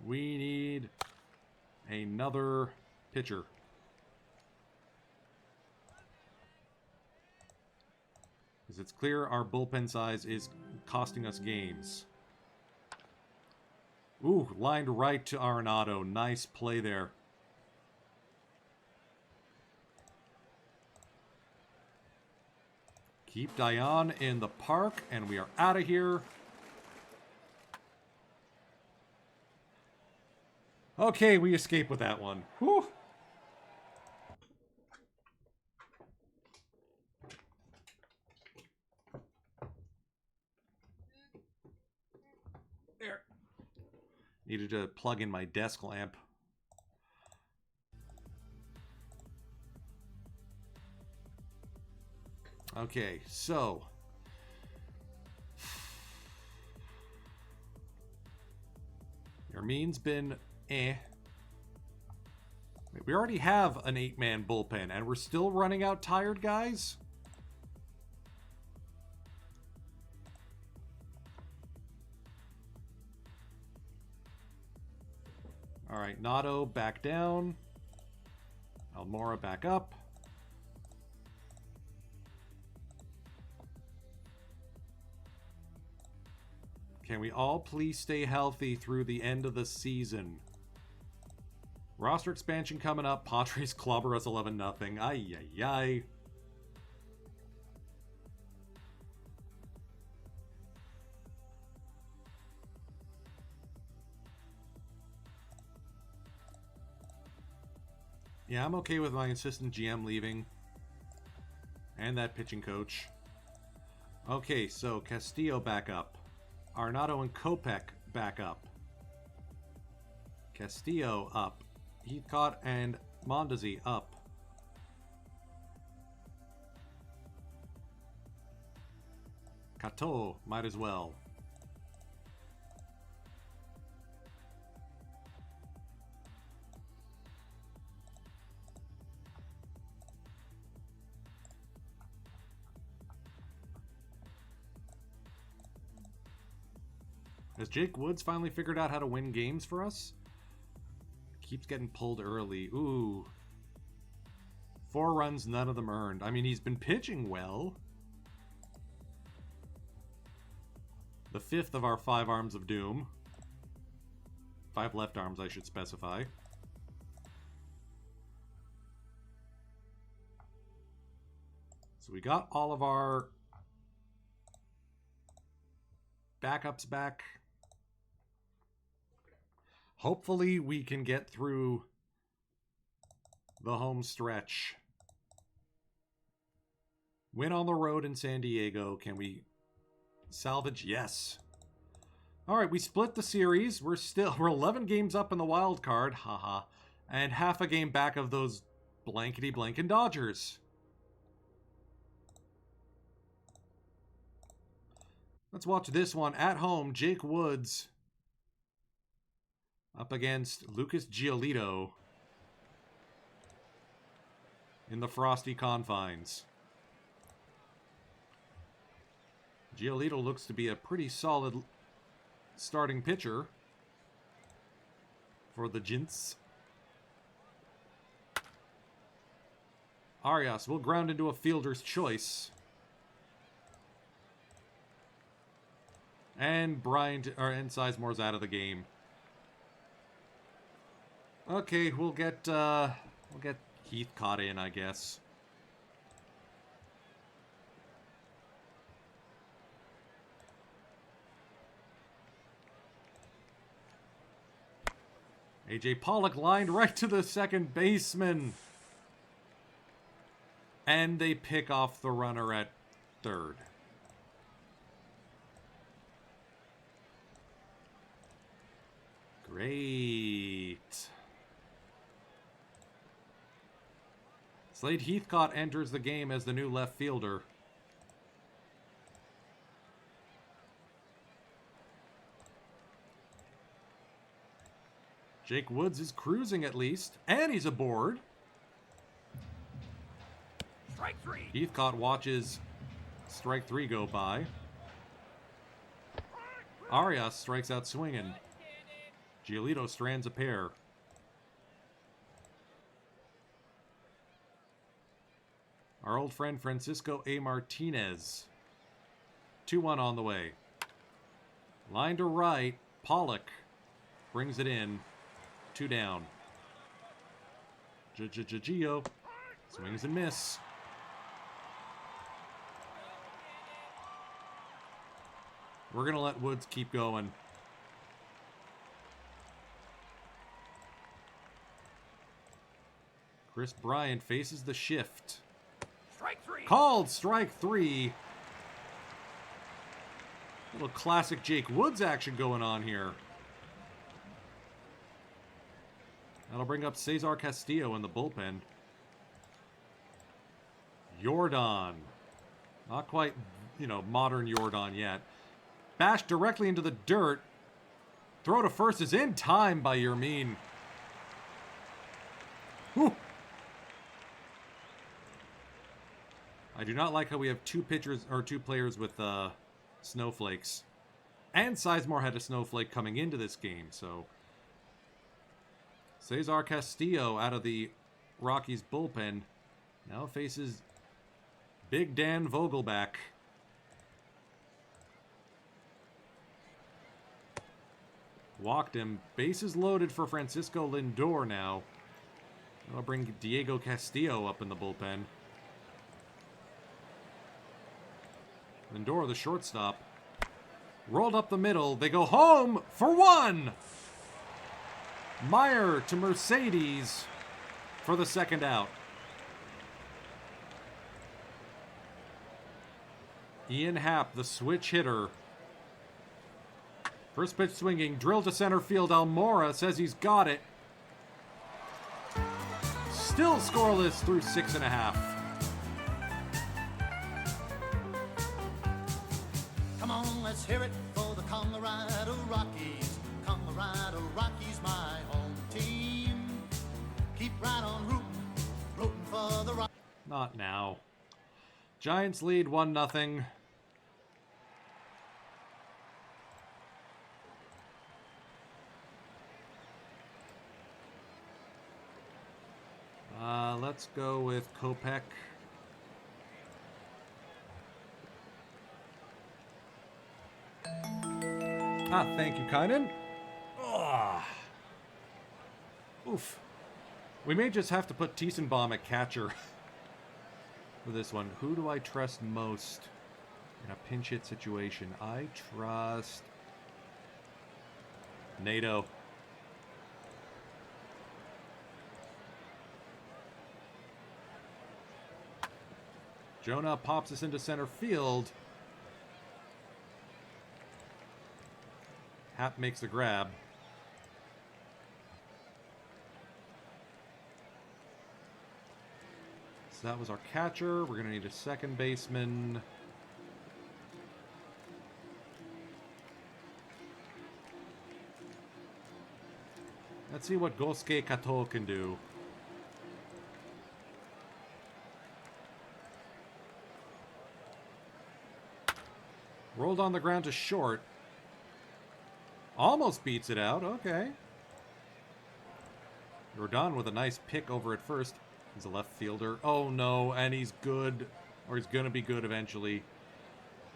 We need another pitcher. Because it's clear our bullpen size is costing us games. Ooh, lined right to Arenado. Nice play there. Keep Dion in the park, and we are out of here. Okay, we escape with that one. Whew. There. Needed to plug in my desk lamp. Okay, so Yermin's been Wait, we already have an 8-man bullpen, and we're still running out tired guys? Alright, Nato back down. Almora back up. Can we all please stay healthy through the end of the season? Roster expansion coming up. Padres clobber us 11-0. Ay, ay, ay. Yeah, I'm okay with my assistant GM leaving. And that pitching coach. Okay, so Castillo back up. Arenado and Kopech back up. Castillo up. Heathcott and Mondesi up. Kato might as well. Has Jake Woods finally figured out how to win games for us? Keeps getting pulled early. Ooh. 4 runs, none of them earned. I mean, he's been pitching well. The 5th of our 5 arms of doom. 5 left arms, I should specify. So we got all of our backups back. Hopefully we can get through the home stretch. Win on the road in San Diego. Can we salvage? Yes. All right, we split the series. We're 11 games up in the wild card. Haha. And half a game back of those blankety blankin' Dodgers. Let's watch this one at home. Jake Woods up against Lucas Giolito in the frosty confines. Giolito looks to be a pretty solid starting pitcher for the Gents. Arias will ground into a fielder's choice. And and Sizemore's out of the game. Okay, we'll get Heathcott in, I guess. AJ Pollock lined right to the second baseman. And they pick off the runner at third. Great. Slade Heathcott enters the game as the new left fielder. Jake Woods is cruising at least, and he's aboard. Strike 3. Heathcott watches strike 3 go by. Arias strikes out swinging. Giolito strands a pair. Our old friend Francisco A. Martinez. 2-1 on the way. Line to right. Pollock brings it in. 2 down. Gio. Swings and miss. We're going to let Woods keep going. Chris Bryant faces the shift. Strike 3. Called strike 3. Little classic Jake Woods action going on here. That'll bring up Cesar Castillo in the bullpen. Jordan. Not quite, modern Jordan yet. Bashed directly into the dirt. Throw to first is in time by Yermin. Whew. I do not like how we have 2 players with snowflakes. And Sizemore had a snowflake coming into this game, so Cesar Castillo out of the Rockies bullpen now faces Big Dan Vogelback. Walked him. Bases loaded for Francisco Lindor now. That'll bring Diego Castillo up in the bullpen. Lindor, the shortstop. Rolled up the middle. They go home for 1. Meyer to Mercedes for the second out. Ian Happ, the switch hitter. First pitch swinging, drill to center field. Almora says he's got it. Still scoreless through 6.5. Come on, let's hear it for the Colorado Rockies. Colorado Rockies, my home team. Keep right on rooting for the Rockies. Not now. Giants lead 1-0. Let's go with Kopech. Thank you, Kynan. Oof. We may just have to put Tiesenbaum at catcher for this one. Who do I trust most in a pinch hit situation? I trust NATO. Jonah pops us into center field. Hap makes the grab. So that was our catcher. We're going to need a second baseman. Let's see what Gosuke Kato can do. Rolled on the ground to short. Almost beats it out. Okay. Rodon with a nice pick over at first. He's a left fielder. Oh no, and he's good. Or he's going to be good eventually.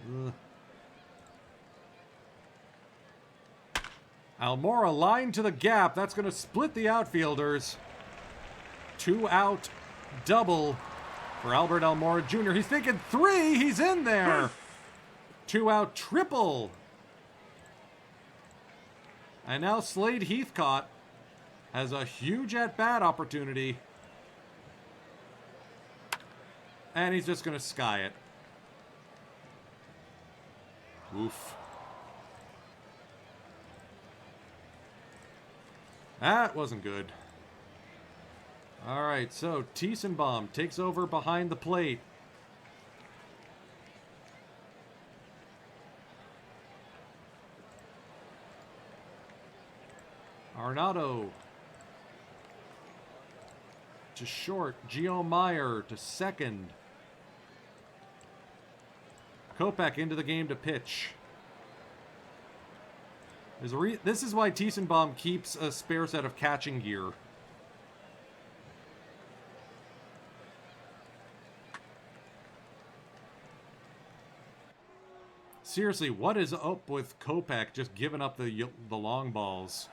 Ugh. Almora line to the gap. That's going to split the outfielders. 2 out double for Albert Almora Jr. He's thinking 3. He's in there. 2 out triple. And now Slade Heathcott has a huge at-bat opportunity. And he's just going to sky it. Oof. That wasn't good. All right, so Tiesenbaum takes over behind the plate. Arnado to short. Gio Meyer to second. Kopech into the game to pitch. This is why Tiesenbaum keeps a spare set of catching gear. Seriously, what is up with Kopech just giving up the long balls?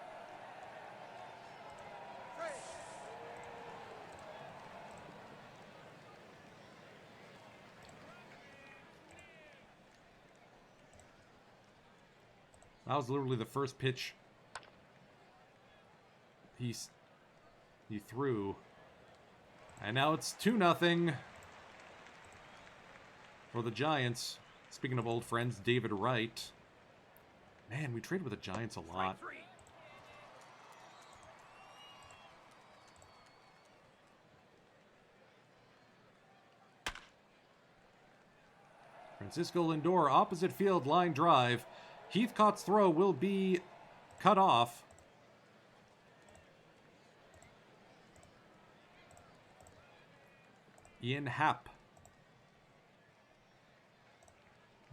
That was literally the first pitch he threw. And now it's 2-0 for the Giants. Speaking of old friends, David Wright. Man, we trade with the Giants a lot. Francisco Lindor, opposite field line drive. Heathcott's throw will be cut off. Ian Happ.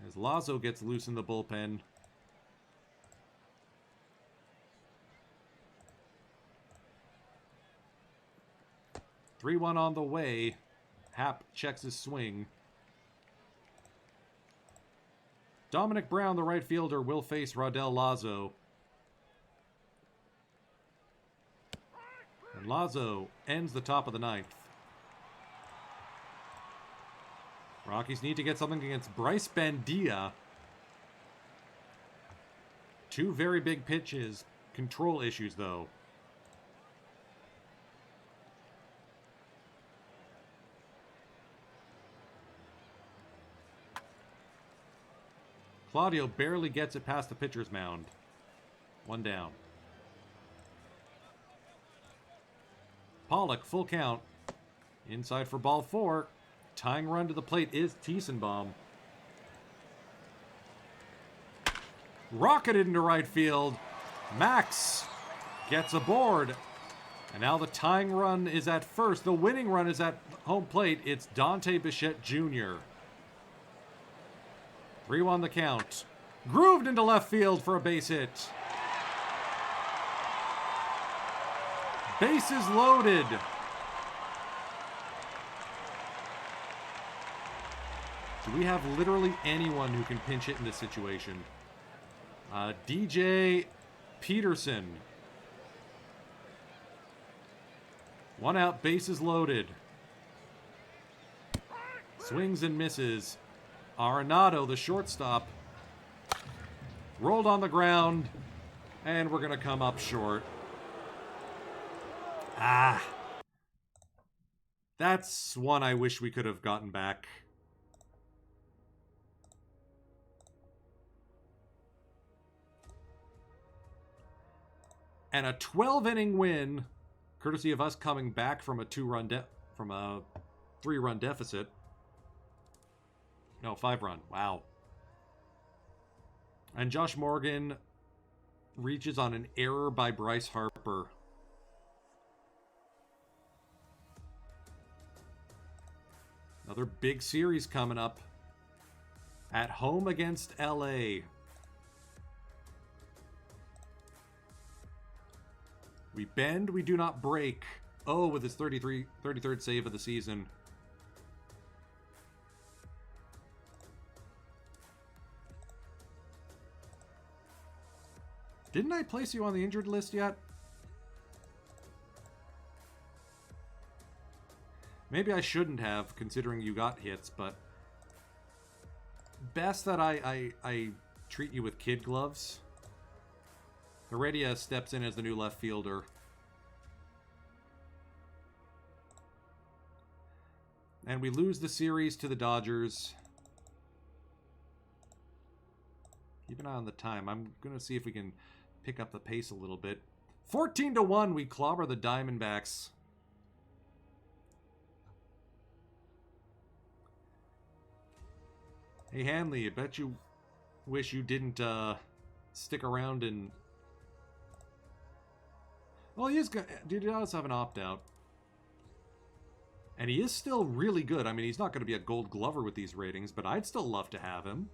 As Lazo gets loose in the bullpen. Three-one on the way. Happ checks his swing. Dominic Brown, the right fielder, will face Rodel Lazo. And Lazo ends the top of the 9th. Rockies need to get something against Bryce Bandia. 2 very big pitches. Control issues, though. Claudio barely gets it past the pitcher's mound. 1 down. Pollock, full count. Inside for ball 4. Tying run to the plate is Tiesenbaum. Rocketed into right field. Max gets aboard. And now the tying run is at first. The winning run is at home plate. It's Dante Bichette Jr. 3-1 the count. Grooved into left field for a base hit. Bases loaded. Do we have literally anyone who can pinch hit in this situation? DJ Peterson. 1 out, bases loaded. Swings and misses. Arenado, the shortstop, rolled on the ground, and we're going to come up short. That's one I wish we could have gotten back. And a 12-inning win, courtesy of us coming back from a 3-run deficit. No, 5-run. Wow. And Josh Morgan reaches on an error by Bryce Harper. Another big series coming up. At home against LA. We bend, we do not break. Oh, with his 33rd save of the season. Didn't I place you on the injured list yet? Maybe I shouldn't have, considering you got hits, but... Best that I treat you with kid gloves. Heredia steps in as the new left fielder. And we lose the series to the Dodgers. Keep an eye on the time. I'm going to see if we can pick up the pace a little bit. 14-1, we clobber the Diamondbacks. Hey, Hanley, I bet you wish you didn't stick around and... Well, he does have an opt-out. And he is still really good. I mean, he's not going to be a Gold Glover with these ratings, but I'd still love to have him.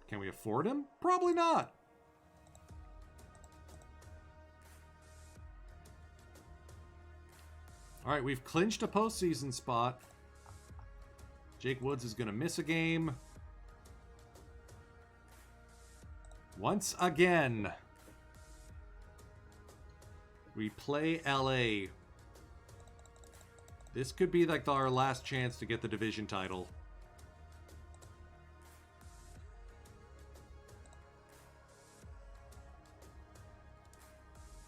Can we afford him? Probably not. All right, we've clinched a postseason spot. Jake Woods is going to miss a game. Once again, we play LA. This could be like our last chance to get the division title.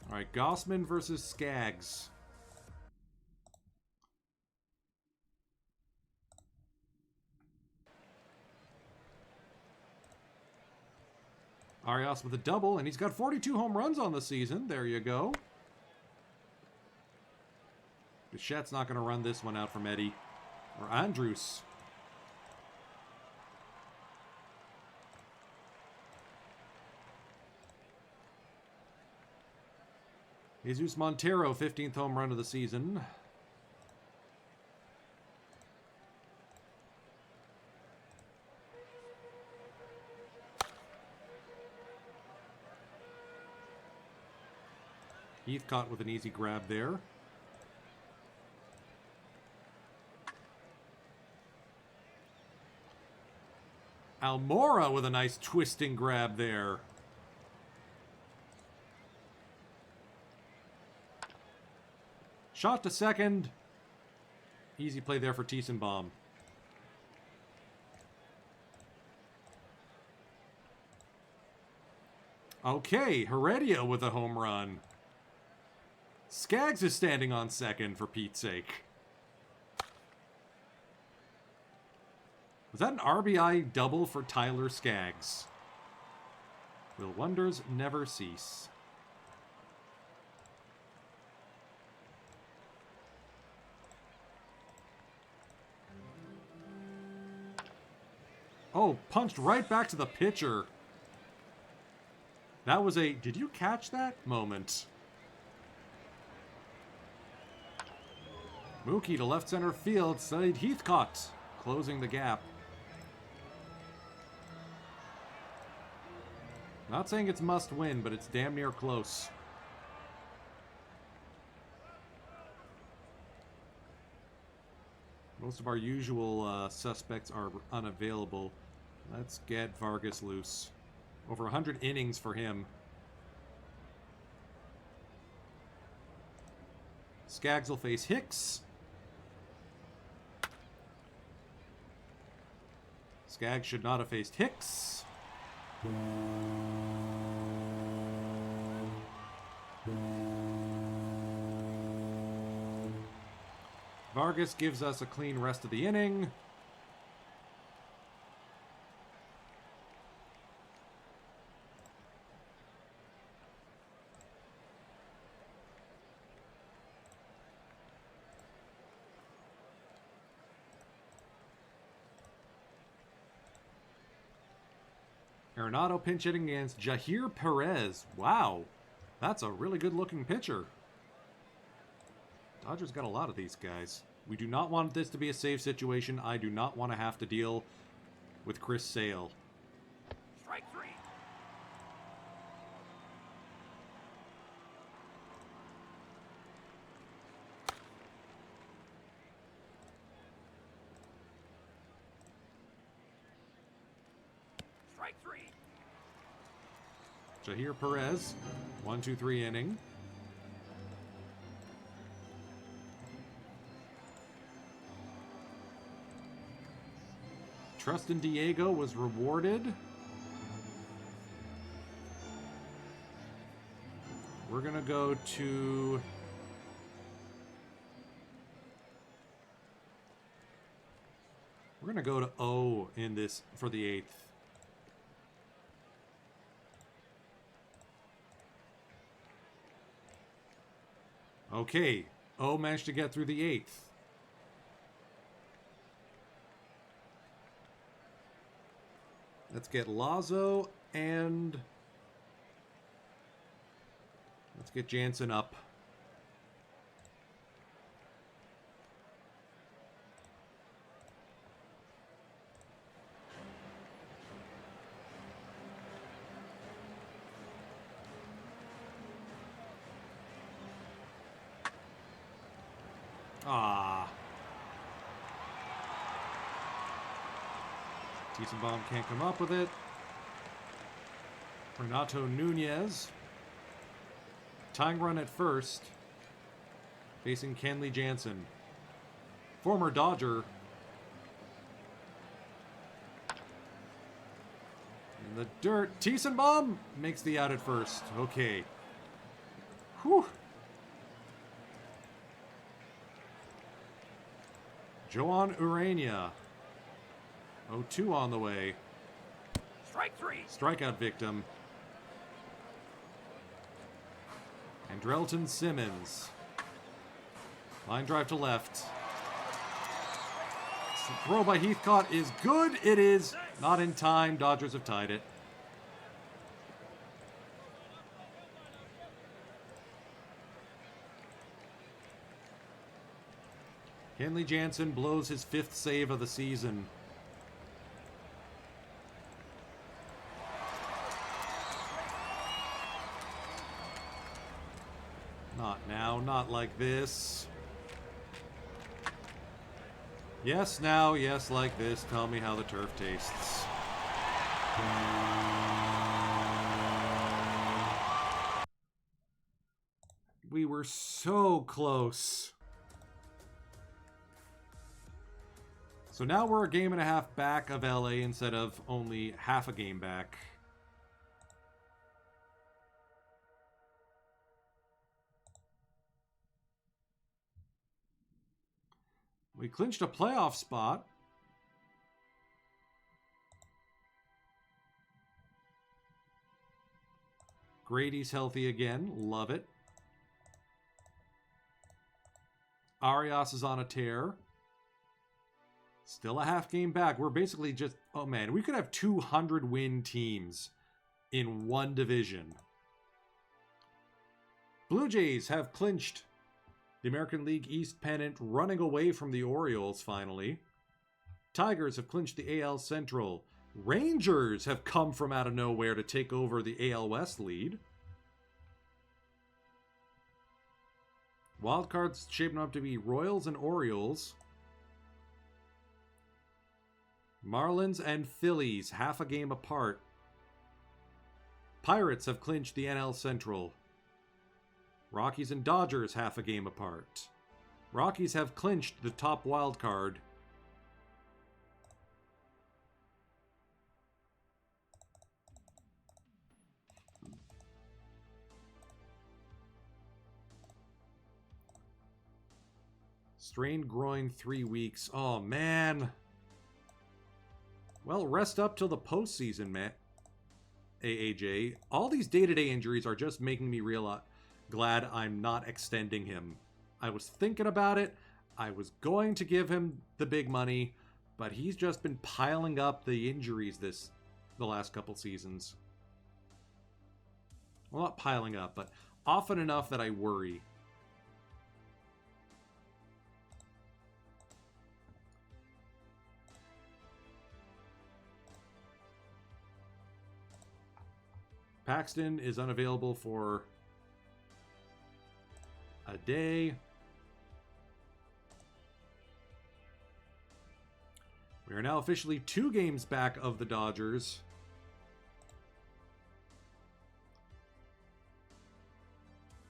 All right, Gossman versus Skaggs. Arias with a double, and he's got 42 home runs on the season. There you go. Bichette's not going to run this one out from Eddie. Or Andrus. Jesus Montero, 15th home run of the season. Heathcott with an easy grab there. Almora with a nice twisting grab there. Shot to second. Easy play there for Tiesenbaum. Okay, Heredia with a home run. Skaggs is standing on second, for Pete's sake. Was that an RBI double for Tyler Skaggs? Will wonders never cease? Oh, punched right back to the pitcher. That was a, did you catch that moment? Mookie to left center field, Saeed Heathcott closing the gap. Not saying it's must win, but it's damn near close. Most of our usual suspects are unavailable. Let's get Vargas loose. Over 100 innings for him. Skaggs will face Hicks. Skaggs should not have faced Hicks. Vargas gives us a clean rest of the inning. Arenado pinch hitting against Jahir Perez. Wow, that's a really good looking pitcher. Dodgers got a lot of these guys. We do not want this to be a save situation. I do not want to have to deal with Chris Sale. Strike 3. Strike 3. Jahir Perez, 1-2-3 inning. Trustin Diego was rewarded. We're going to go to... We're going to go to O in this for the 8th. Okay, O managed to get through the 8th. Let's get Lazo and let's get Jansen up. Ah. Tiesenbaum can't come up with it. Renato Nunez. Tying run at first. Facing Kenley Jansen. Former Dodger. In the dirt. Tiesenbaum makes the out at first. Okay. Whew. Joan Urania. 0-2 on the way. Strike 3. Strikeout victim. And Drelton Simmons. Line drive to left. Throw by Heathcott is good. It is not in time. Dodgers have tied it. Kenley Jansen blows his 5th save of the season. Not now, not like this. Yes, now, yes, like this. Tell me how the turf tastes. We were so close. So now we're a game and a half back of LA instead of only half a game back. We clinched a playoff spot. Grady's healthy again. Love it. Arias is on a tear. Still a half game back. We're basically just... Oh, man. We could have 200 win teams in one division. Blue Jays have clinched the American League East pennant, running away from the Orioles, finally. Tigers have clinched the AL Central. Rangers have come from out of nowhere to take over the AL West lead. Wildcards shaping up to be Royals and Orioles. Marlins and Phillies, half a game apart. Pirates have clinched the NL Central. Rockies and Dodgers, half a game apart. Rockies have clinched the top wild card. Strained groin 3 weeks. Oh, man. Well, rest up till the postseason, man. AAJ. All these day-to-day injuries are just making me glad I'm not extending him. I was thinking about it. I was going to give him the big money, but he's just been piling up the injuries the last couple seasons. Well, not piling up, but often enough that I worry. Paxton is unavailable for a day. We are now officially 2 games back of the Dodgers.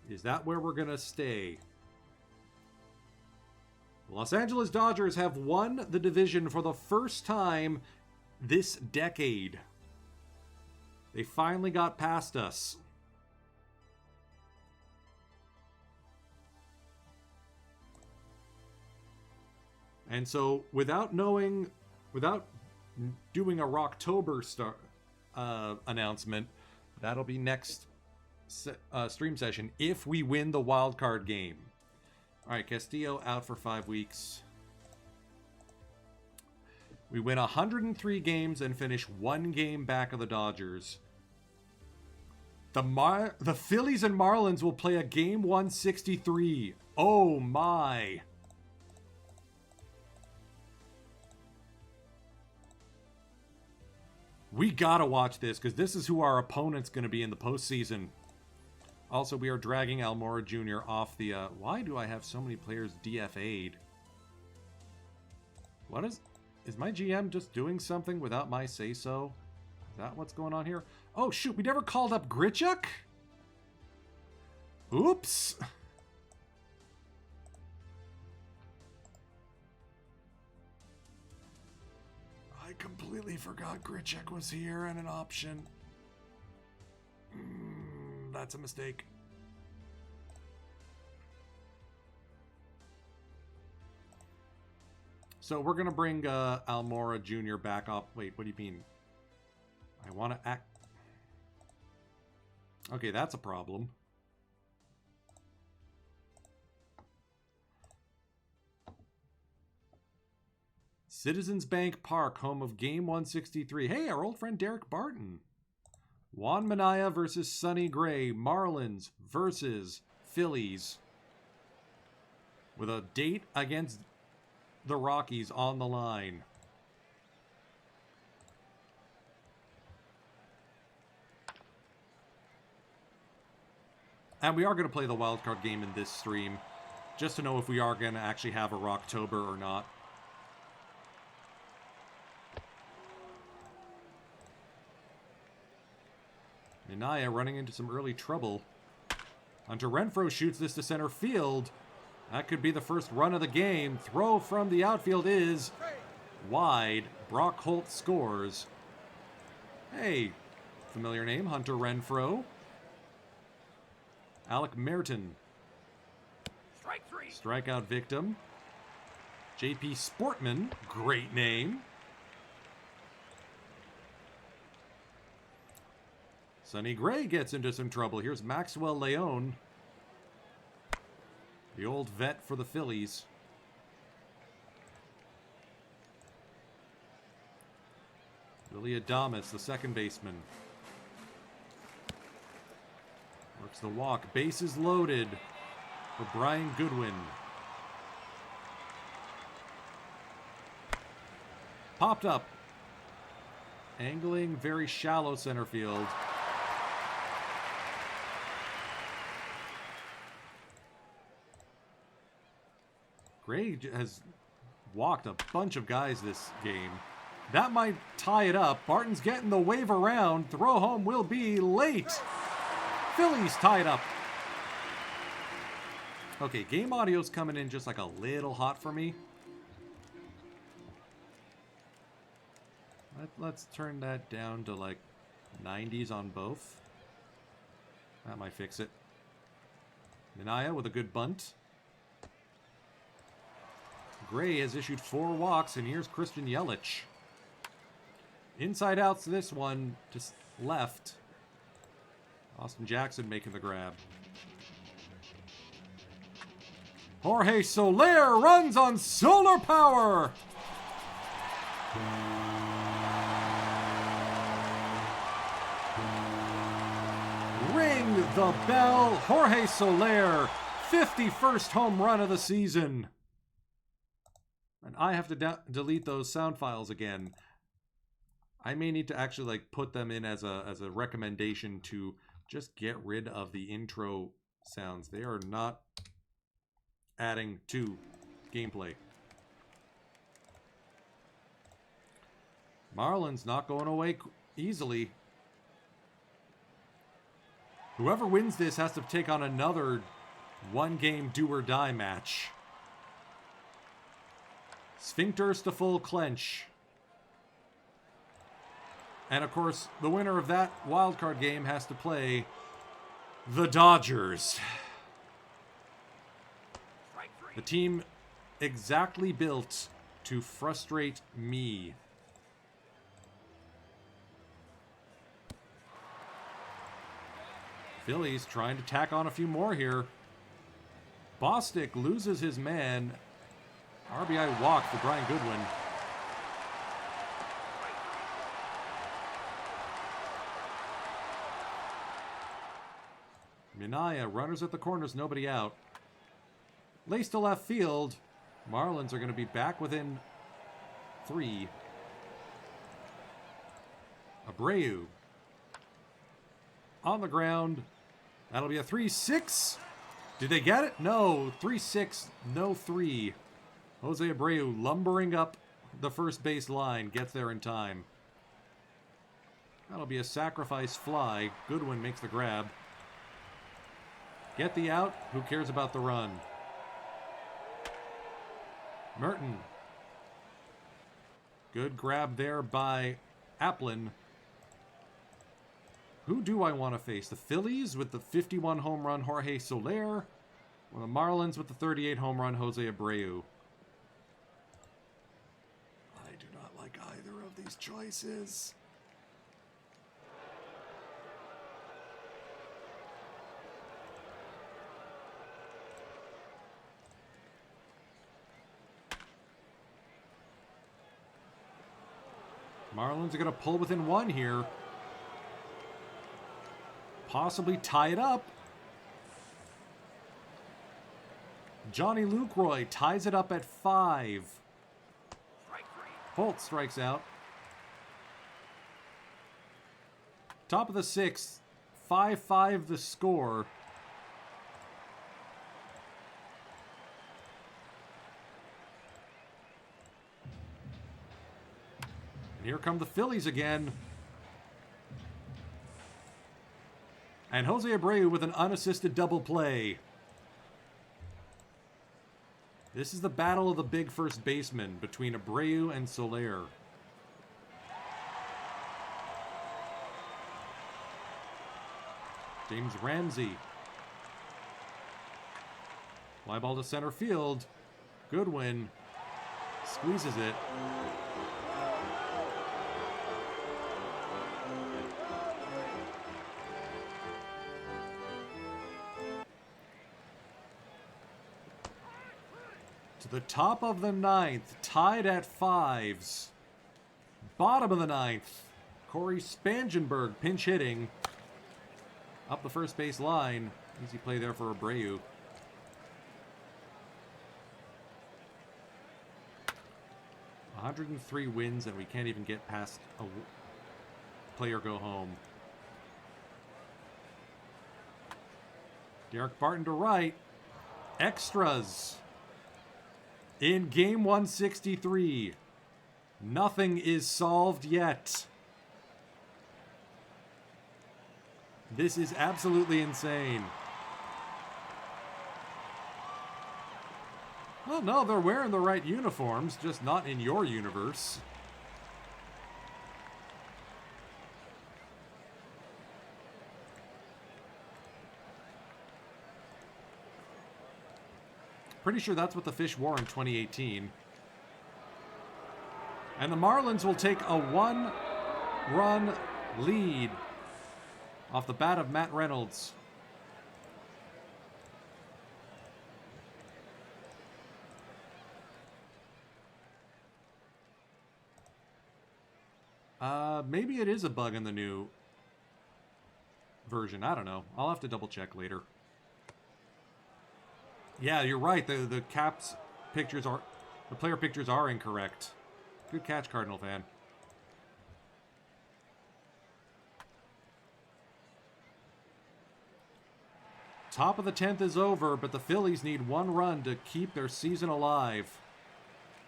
Is that where we're going to stay? The Los Angeles Dodgers have won the division for the first time this decade. They finally got past us. And so, without doing a Rocktober announcement, that'll be next stream session if we win the wild card game. All right, Castillo out for 5 weeks. We win 103 games and finish 1 game back of the Dodgers. The Phillies and Marlins will play a game 163. Oh my. We gotta watch this because this is who our opponent's going to be in the postseason. Also, we are dragging Almora Jr. off the... why do I have so many players DFA'd? What is my GM just doing something without my say-so? Is that what's going on here? Oh, shoot, we never called up Grichuk? Oops. I completely forgot Grichuk was here and an option. That's a mistake. So we're going to bring Almora Jr. back up. Wait, what do you mean? I want to act... Okay, that's a problem. Citizens Bank Park, home of Game 163. Hey, our old friend Derek Barton. Juan Minaya versus Sonny Gray. Marlins versus Phillies. With a date against the Rockies on the line. And we are going to play the wildcard game in this stream, just to know if we are going to actually have a Rocktober or not. Minaya running into some early trouble. Hunter Renfroe shoots this to center field. That could be the first run of the game. Throw from the outfield is wide. Brock Holt scores. Hey, familiar name, Hunter Renfroe. Alec Merton. Strike 3. Strikeout victim. JP Sportman, great name. Sonny Gray gets into some trouble. Here's Maxwell Leon, the old vet for the Phillies. Willie Adames, the second baseman. Works the walk. Bases loaded for Brian Goodwin. Popped up. Angling very shallow center field. Gray has walked a bunch of guys this game. That might tie it up. Barton's getting the wave around. Throw home will be late. Phillies tie it up. Okay, game audio's coming in just like a little hot for me. Let's turn that down to like 90s on both. That might fix it. Minaya with a good bunt. Gray has issued 4 walks, and here's Christian Yelich. Inside outs this one, just left. Austin Jackson making the grab. Jorge Soler runs on solar power. Ring the bell. Jorge Soler, 51st home run of the season. And I have to delete those sound files again. I may need to actually like put them in as a recommendation to just get rid of the intro sounds. They are not adding to gameplay. Marlins not going away easily. Whoever wins this has to take on another one-game do-or-die match. Sphincters to full clench. And of course, the winner of that wildcard game has to play the Dodgers. The team exactly built to frustrate me. Phillies trying to tack on a few more here. Bostic loses his man. RBI walk for Brian Goodwin. Minaya, runners at the corners, nobody out. Lace to left field. Marlins are going to be back within 3. Abreu. On the ground. That'll be a 3-6. Did they get it? No. 3-6, no 3. Jose Abreu lumbering up the first base line. Gets there in time. That'll be a sacrifice fly. Goodwin makes the grab. Get the out. Who cares about the run? Merton. Good grab there by Applin. Who do I want to face? The Phillies with the 51 home run Jorge Soler, or the Marlins with the 38 home run Jose Abreu? I do not like either of these choices. Marlins are going to pull within 1 here. Possibly tie it up. Johnny Lucroy ties it up at 5. Holt strikes out. Top of the 6th. 5-5 the score. And here come the Phillies again. And Jose Abreu with an unassisted double play. This is the battle of the big first baseman between Abreu and Soler. James Ramsey. Fly ball to center field. Goodwin squeezes it. To the top of the 9th, tied at 5s. Bottom of the 9th, Corey Spangenberg pinch hitting. Up the first base line. Easy play there for Abreu. $103 wins, and we can't even get past a play or go home. Derek Barton to right. Extras. In game 163, Nothing is solved yet. This is absolutely insane. Well, no, they're wearing the right uniforms, just not in your universe. Pretty sure that's what the Fish wore in 2018. And the Marlins will take a 1-run lead off the bat of Matt Reynolds. Maybe it is a bug in the new version. I don't know. I'll have to double check later. Yeah, you're right. The caps pictures are... The player pictures are incorrect. Good catch, Cardinal fan. Top of the 10th is over, but the Phillies need 1 run to keep their season alive.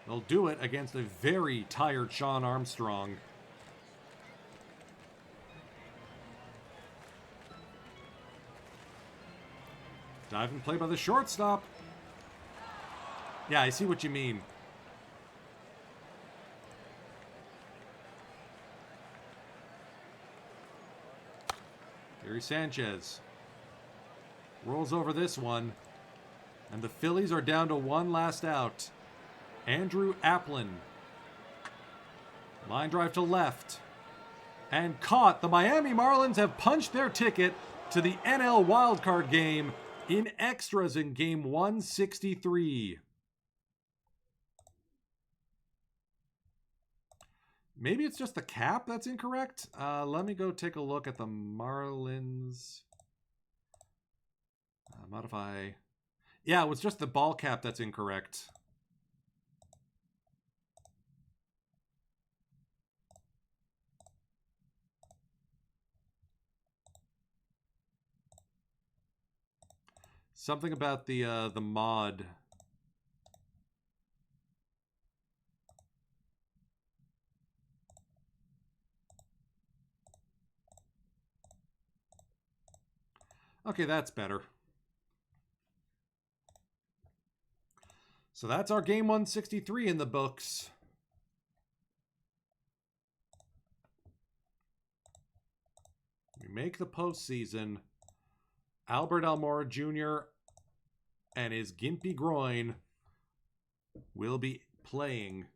They'll do it against a very tired Sean Armstrong. Diving play by the shortstop. Yeah, I see what you mean. Gary Sanchez rolls over this one. And the Phillies are down to 1 last out. Andrew Applin. Line drive to left. And caught. The Miami Marlins have punched their ticket to the NL wildcard game in extras in game 163. Maybe it's just the cap that's incorrect. Let me go take a look at the Marlins. Modify. Yeah, it was just the ball cap that's incorrect. Something about the mod. Okay, that's better. So that's our game 163 in the books. We make the postseason. Albert Almora Jr. and his gimpy groin will be playing.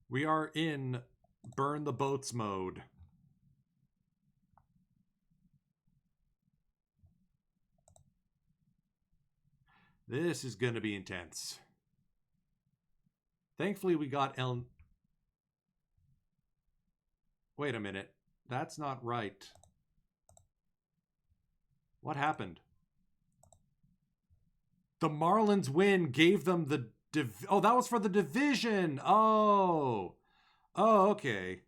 We are in burn the boats mode. This is going to be intense. Thankfully, we got Wait a minute. That's not right. What happened? The Marlins win gave them the... Oh, that was for the division. Oh. Oh, okay.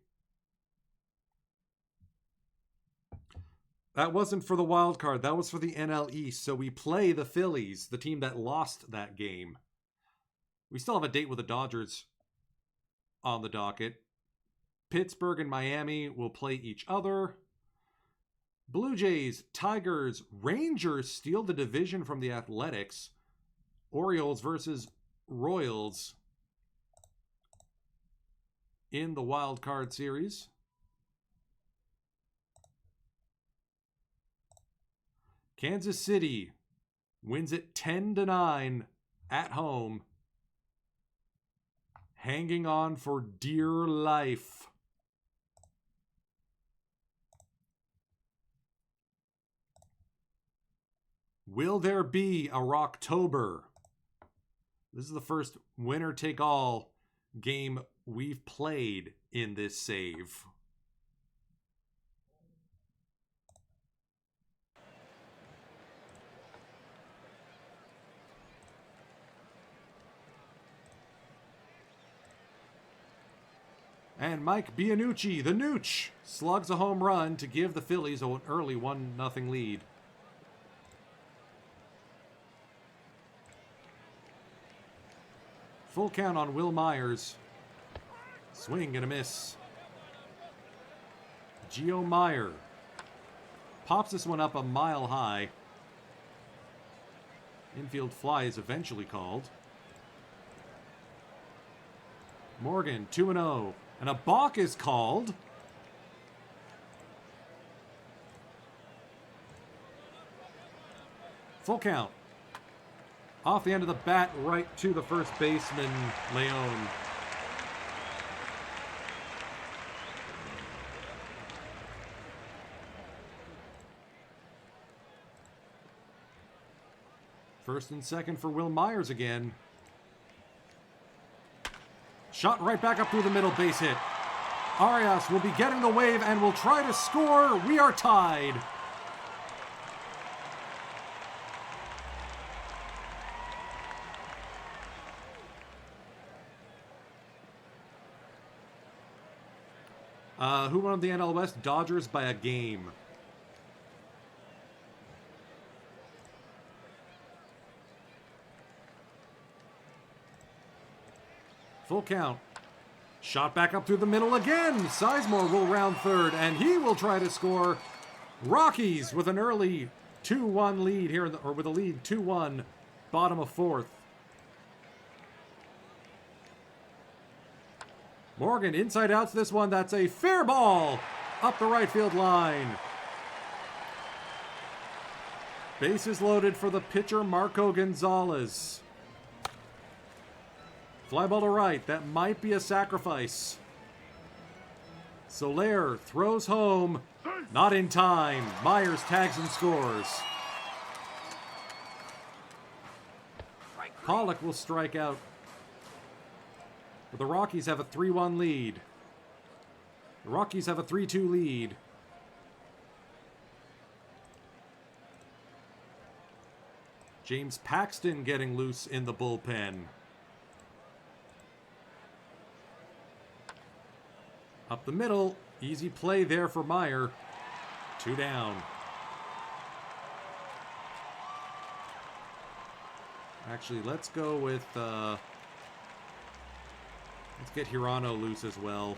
That wasn't for the wild card. That was for the NL East. So we play the Phillies, the team that lost that game. We still have a date with the Dodgers on the docket. Pittsburgh and Miami will play each other. Blue Jays, Tigers, Rangers steal the division from the Athletics. Orioles versus Royals in the wild card series. Kansas City wins it 10-9 at home. Hanging on for dear life. Will there be a Rocktober? This is the first winner-take-all game we've played in this save. And Mike Bianucci, the Nooch, slugs a home run to give the Phillies an early 1-0 lead. Full count on Will Myers. Swing and a miss. Gio Meyer pops this one up a mile high. Infield fly is eventually called. Morgan, 2-0. And a balk is called. Full count. Off the end of the bat, right to the first baseman, Leon. First and second for Will Myers again. Shot right back up through the middle, base hit. Arias will be getting the wave and will try to score. We are tied. Who won the NL West? Dodgers by a game. Full count. Shot back up through the middle again. Sizemore will round third, and he will try to score. Rockies with an early 2-1 lead here, or with a lead 2-1, bottom of fourth. Morgan inside outs this one. That's a fair ball up the right field line. Bases loaded for the pitcher Marco Gonzalez. Fly ball to right. That might be a sacrifice. Soler throws home. Not in time. Myers tags and scores. Pollock will strike out. But the Rockies have a 3-1 lead. The Rockies have a 3-2 lead. James Paxton getting loose in the bullpen. Up the middle. Easy play there for Meyer. 2 down. Actually, let's go with... let's get Hirano loose as well.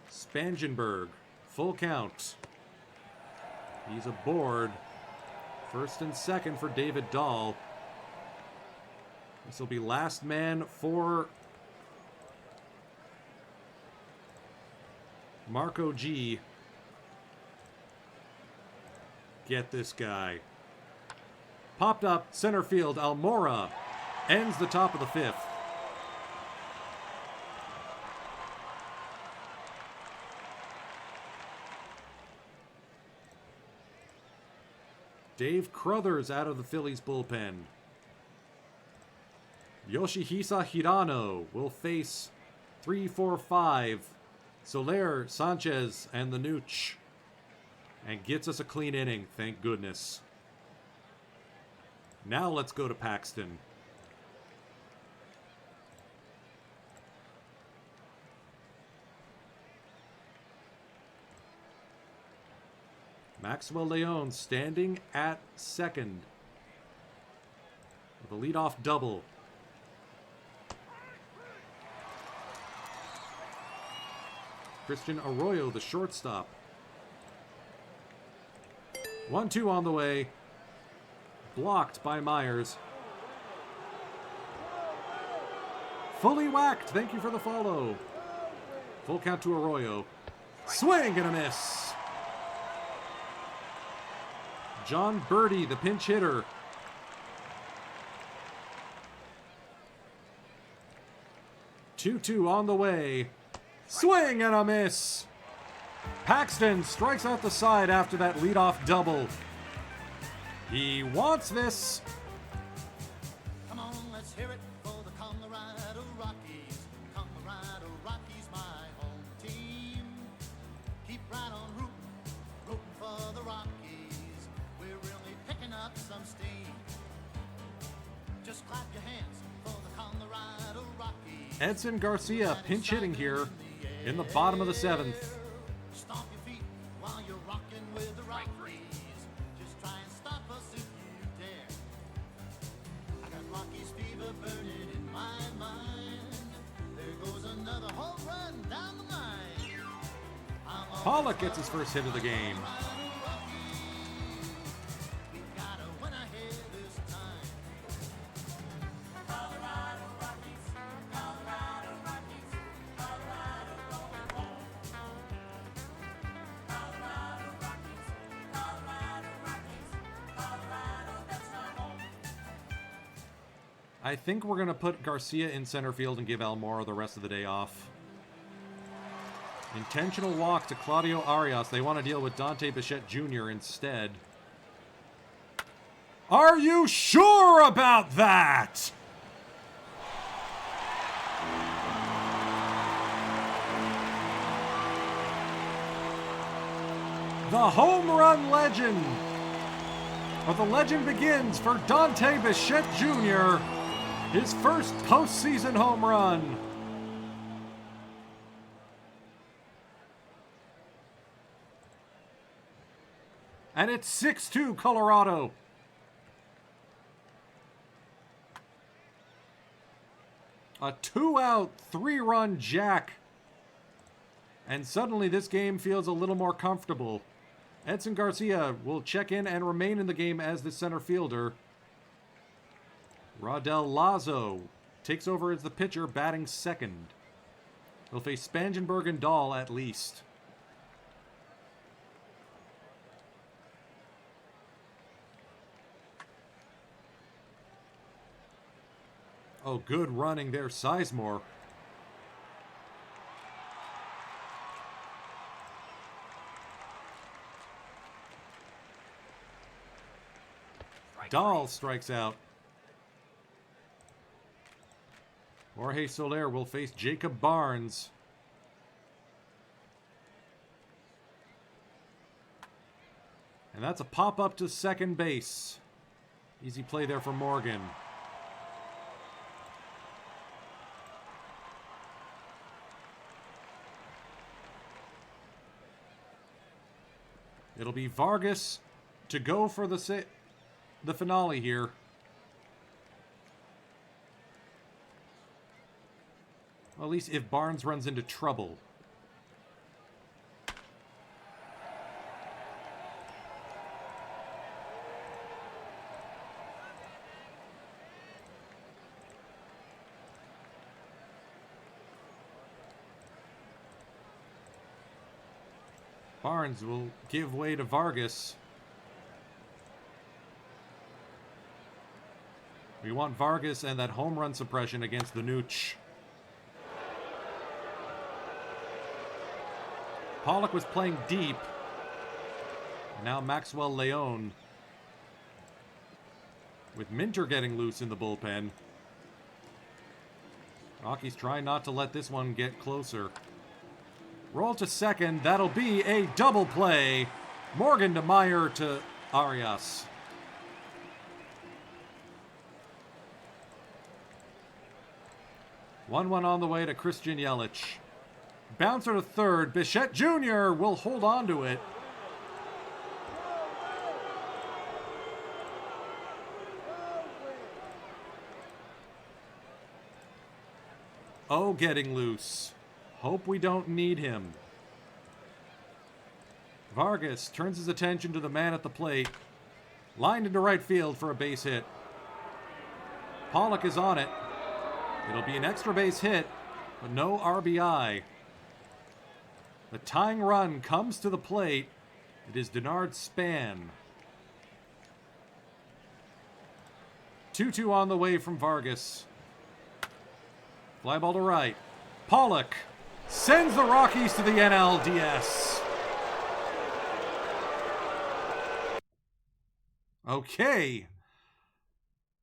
Spangenberg. Full count. He's aboard. First and second for David Dahl. This will be last man for Marco G. Get this guy. Popped up, center field, Almora. Ends the top of the fifth. Dave Crothers out of the Phillies bullpen. Yoshihisa Hirano will face 3-4-5. Soler, Sanchez, and the Nooch. And gets us a clean inning, thank goodness. Now let's go to Paxton. Maxwell Leon standing at second with a leadoff double. Christian Arroyo, the shortstop. 1-2 on the way. Blocked by Myers. Fully whacked. Thank you for the follow. Full count to Arroyo. Swing and a miss. John Birdie, the pinch hitter. Two on the way. Swing and a miss. Paxton strikes out the side after that leadoff double. He wants this. Come on, let's hear it for the Colorado Rockies. Colorado Rockies, my home team. Keep right on rooting for the Rockies. We're really picking up some steam. Just clap your hands for the Colorado Rockies. Edson Garcia pinch hitting here in the bottom of the 7th. Stomp your feet while you're rocking with the Rockies. Just try and stop us if you dare. I got Rockies fever burning in my mind. There goes another home run down the line. Pollock gets his first hit of the game. We got a winner here this time. Colorado Rockies, Colorado Rockies, Colorado going home. Colorado Rockies, Colorado Rockies, Colorado, that's our home. I think we're going to put Garcia in center field and give Almora the rest of the day off. Intentional walk to Claudio Arias. They want to deal with Dante Bichette Jr. instead. Are you sure about that? The home run legend. Or the legend begins for Dante Bichette Jr. His first postseason home run. And it's 6-2 Colorado. A 2-out, 3-run jack. And suddenly this game feels a little more comfortable. Edson Garcia will check in and remain in the game as the center fielder. Rodel Lazo takes over as the pitcher, batting second. He'll face Spangenberg and Dahl at least. Oh, good running there, Sizemore. Dahl strikes out. Jorge Soler will face Jacob Barnes. And that's a pop-up to second base. Easy play there for Morgan. It'll be Vargas to go for the finale here. Well, at least if Barnes runs into trouble. Barnes will give way to Vargas. We want Vargas and that home run suppression against the Nooch. Pollock was playing deep. Now Maxwell Leon. With Minter getting loose in the bullpen. Rockies trying not to let this one get closer. Roll to second. That'll be a double play. Morgan to Meyer to Arias. One on the way to Christian Yelich. Bouncer to third. Bichette Jr. will hold on to it. Oh, getting loose. Hope we don't need him. Vargas turns his attention to the man at the plate. Lined into right field for a base hit. Pollock is on it. It'll be an extra base hit, but no RBI. The tying run comes to the plate. It is Denard Span. 2-2 on the way from Vargas. Fly ball to right. Pollock sends the Rockies to the NLDS. Okay.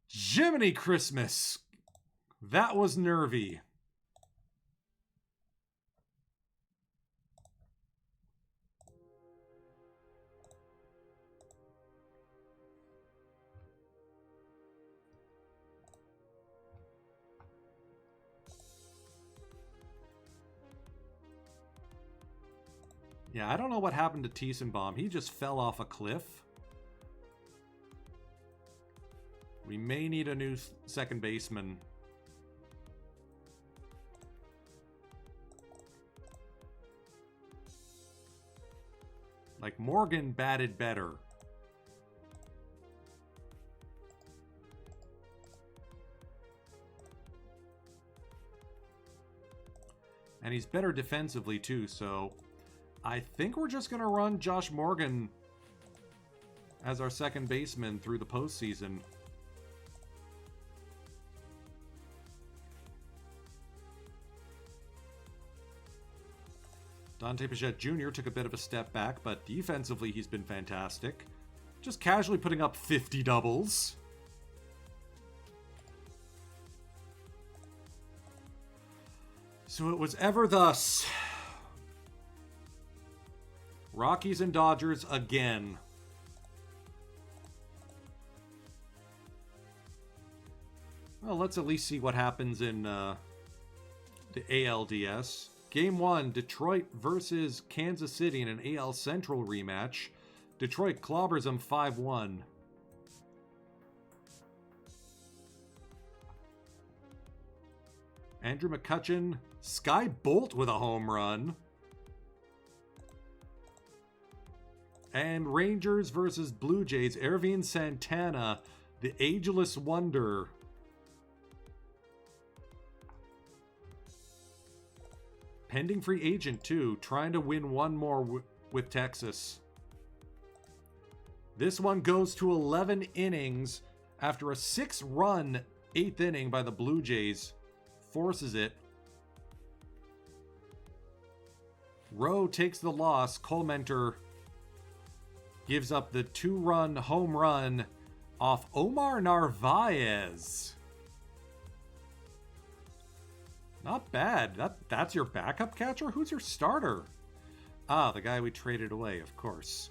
Jiminy Christmas. That was nervy. Yeah, I don't know what happened to Tiesenbaum. He just fell off a cliff. We may need a new second baseman. Like, Morgan batted better. And he's better defensively, too, so I think we're just going to run Josh Morgan as our second baseman through the postseason. Dante Bichette Jr. took a bit of a step back, but defensively he's been fantastic. Just casually putting up 50 doubles. So it was ever thus. Rockies and Dodgers again. Well, let's at least see what happens in the ALDS. Game 1, Detroit versus Kansas City in an AL Central rematch. Detroit clobbers them 5-1. Andrew McCutchen, Sky Bolt with a home run. And Rangers versus Blue Jays, Ervin Santana, the ageless wonder. Pending free agent, too, trying to win one more with Texas. This one goes to 11 innings after a 6-run 8th inning by the Blue Jays. Forces it. Rowe takes the loss. Colmenter gives up the 2-run home run off Omar Narvaez. Not bad. That's your backup catcher? Who's your starter? Ah, the guy we traded away, of course.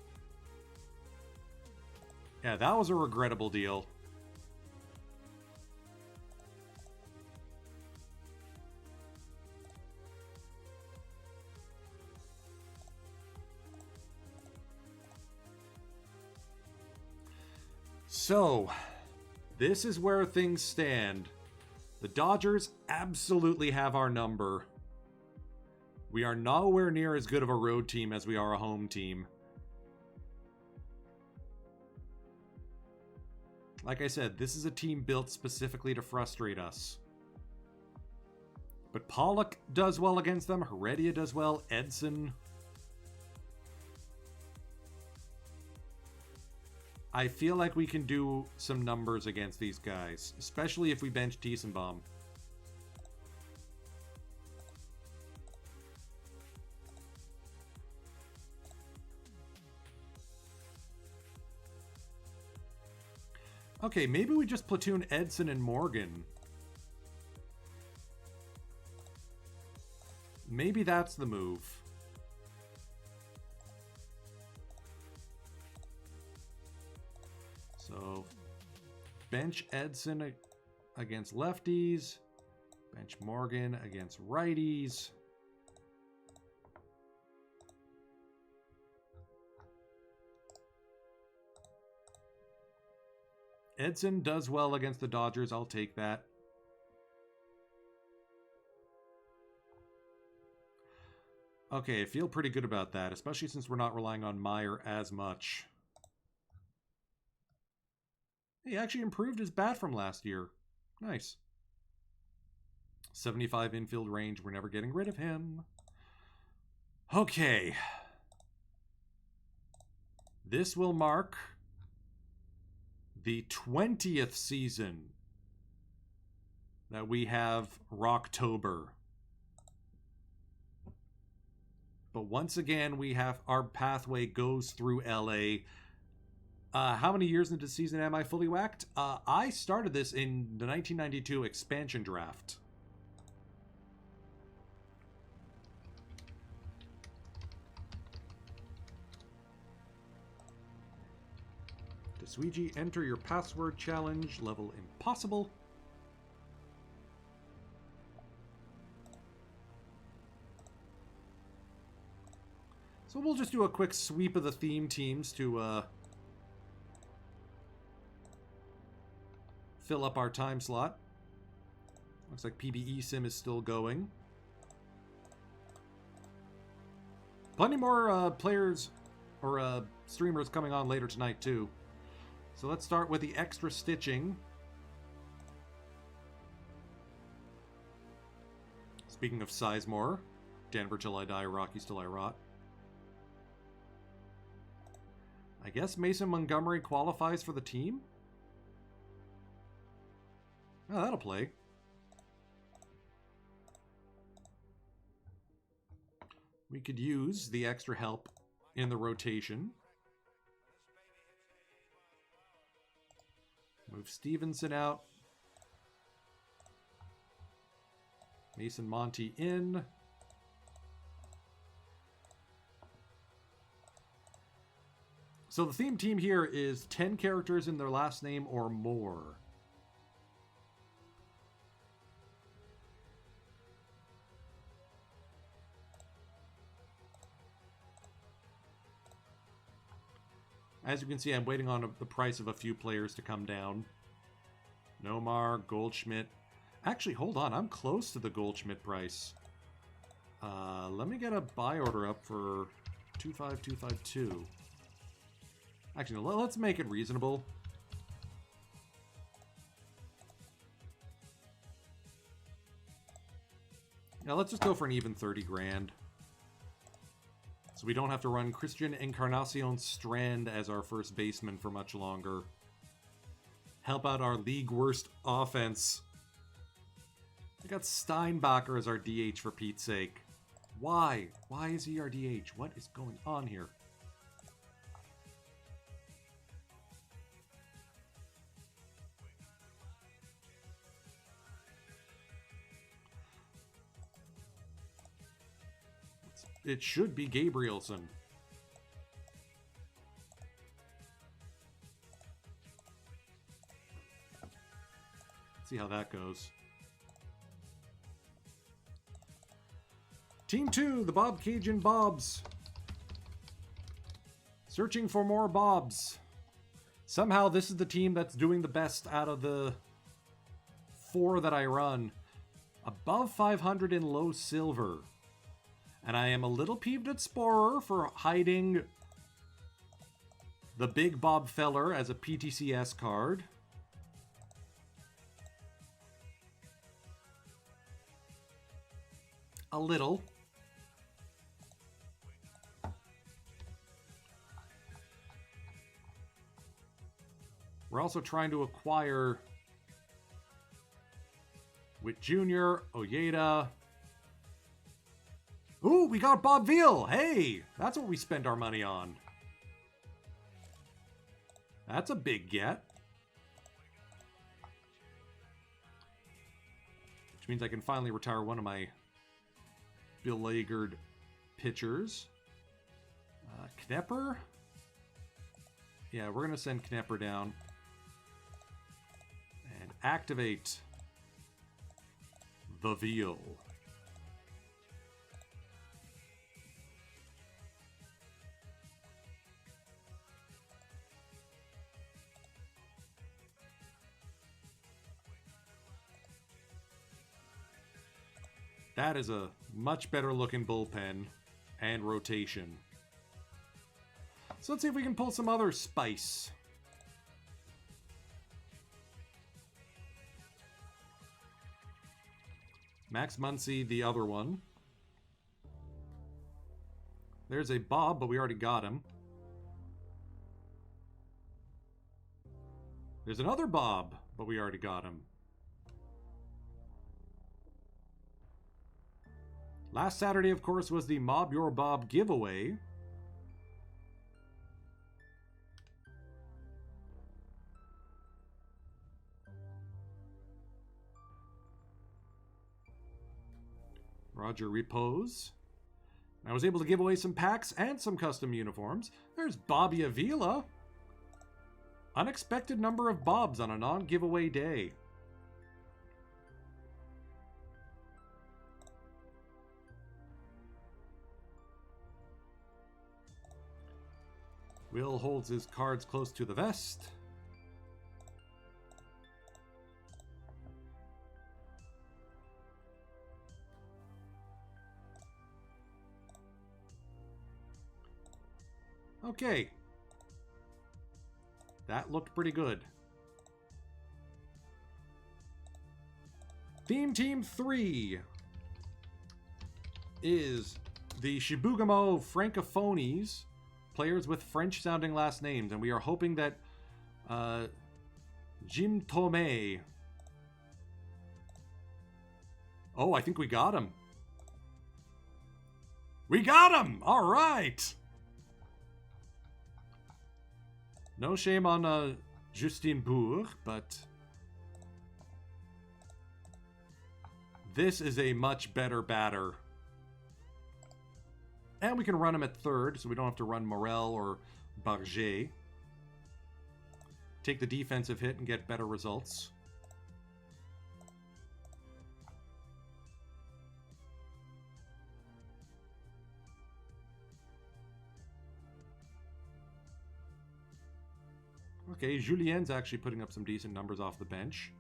Yeah, that was a regrettable deal. So, this is where things stand. The Dodgers absolutely have our number. We are nowhere near as good of a road team as we are a home team. Like I said, this is a team built specifically to frustrate us. But Pollock does well against them. Heredia does well. Edson. I feel like we can do some numbers against these guys, especially if we bench Tiesenbaum. Okay, maybe we just platoon Edson and Morgan. Maybe that's the move. So, bench Edson against lefties. Bench Morgan against righties. Edson does well against the Dodgers. I'll take that. Okay, I feel pretty good about that, especially since we're not relying on Meyer as much. He actually improved his bat from last year. Nice. 75 infield range. We're never getting rid of him. Okay. This will mark the 20th season that we have Rocktober. But once again, we have our pathway goes through LA. How many years into the season am I fully whacked? I started this in the 1992 expansion draft. Desweegi, enter your password challenge, level impossible. So we'll just do a quick sweep of the theme teams to fill up our time slot. Looks like PBE Sim is still going. Plenty more players or streamers coming on later tonight too. So let's start with the extra stitching. Speaking of Sizemore, Denver till I die, Rockies till I rot. I guess Mason Montgomery qualifies for the team? Oh, that'll play. We could use the extra help in the rotation. Move Stevenson out. Mason Monty in. So the theme team here is 10 characters in their last name or more. As you can see, I'm waiting on the price of a few players to come down. Nomar, Goldschmidt. Actually, hold on. I'm close to the Goldschmidt price. Let me get a buy order up for 25252. Actually, let's make it reasonable. Now let's just go for an even 30 grand. So we don't have to run Christian Encarnacion Strand as our first baseman for much longer. Help out our league worst offense. We got Steinbacher as our DH for Pete's sake. Why? Why is he our DH? What is going on here? It should be Gabrielson. Let's see how that goes. Team 2, the Bob Cajun Bobs. Searching for more Bobs. Somehow this is the team that's doing the best out of the 4 that I run. Above 500 in low silver. And I am a little peeved at Sporer for hiding the big Bob Feller as a PTCS card. A little. We're also trying to acquire Witt Jr., Ojeda. Ooh, we got Bob Veal. Hey, that's what we spend our money on. That's a big get. Which means I can finally retire one of my beleaguered pitchers. Knepper? Yeah, we're going to send Knepper down. And activate the Veal. That is a much better looking bullpen and rotation. So let's see if we can pull some other spice. Max Muncy, the other one. There's a Bob, but we already got him. There's another Bob, but we already got him. Last Saturday, of course, was the Mob Your Bob giveaway. Roger Repose. I was able to give away some packs and some custom uniforms. There's Bobby Avila. Unexpected number of Bobs on a non-giveaway day. Will holds his cards close to the vest. Okay. That looked pretty good. Theme Team 3 is the Shibugamo Francophonies, players with French-sounding last names, and we are hoping that Jim Tomei... Oh, I think we got him. We got him! All right! No shame on Justin Bourg, but this is a much better batter. And we can run him at third, so we don't have to run Morel or Barger. Take the defensive hit and get better results. Okay, Julien's actually putting up some decent numbers off the bench.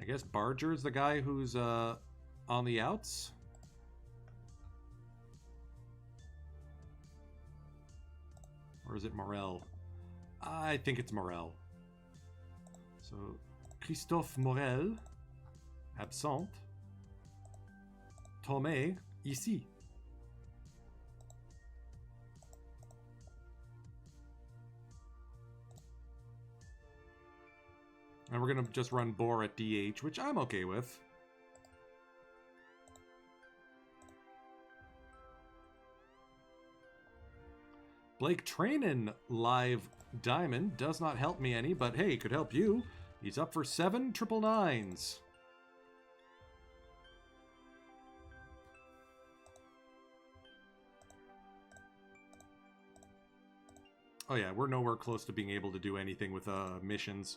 I guess Barger's the guy who's on the outs. Or is it Morel? I think it's Morel. So, Christophe Morel, absent. Tomei, ici. And we're going to just run Bohr at DH, which I'm okay with. Blake Trainin live diamond does not help me any, but hey, could help you. He's up for 7 triple nines. Oh yeah, we're nowhere close to being able to do anything with missions.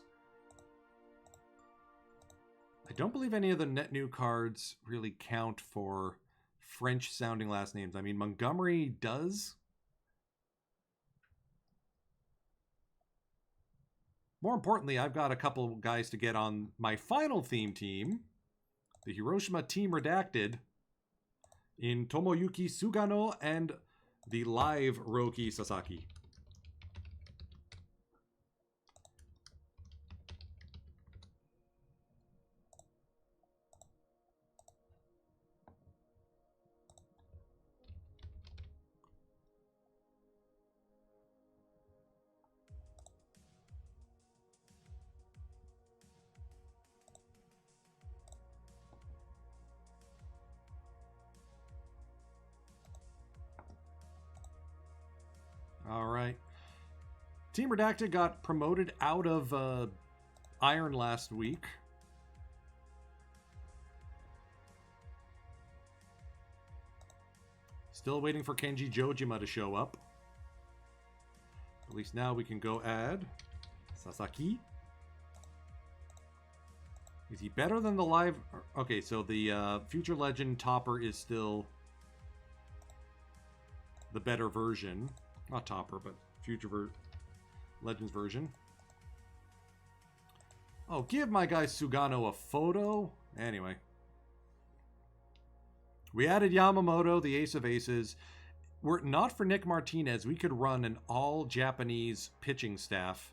I don't believe any of the net new cards really count for French-sounding last names. I mean, Montgomery does. More importantly, I've got a couple guys to get on my final theme team, the Hiroshima Team Redacted, in Tomoyuki Sugano and the live Roki Sasaki. All right. Team Redacted got promoted out of Iron last week. Still waiting for Kenji Jojima to show up. At least now we can go add Sasaki. Is he better than the live? Okay, so the Future Legend Topper is still the better version. Not Topper, but Future Legends version. Oh, give my guy Sugano a photo. Anyway. We added Yamamoto, the ace of aces. Were it not for Nick Martinez, we could run an all-Japanese pitching staff.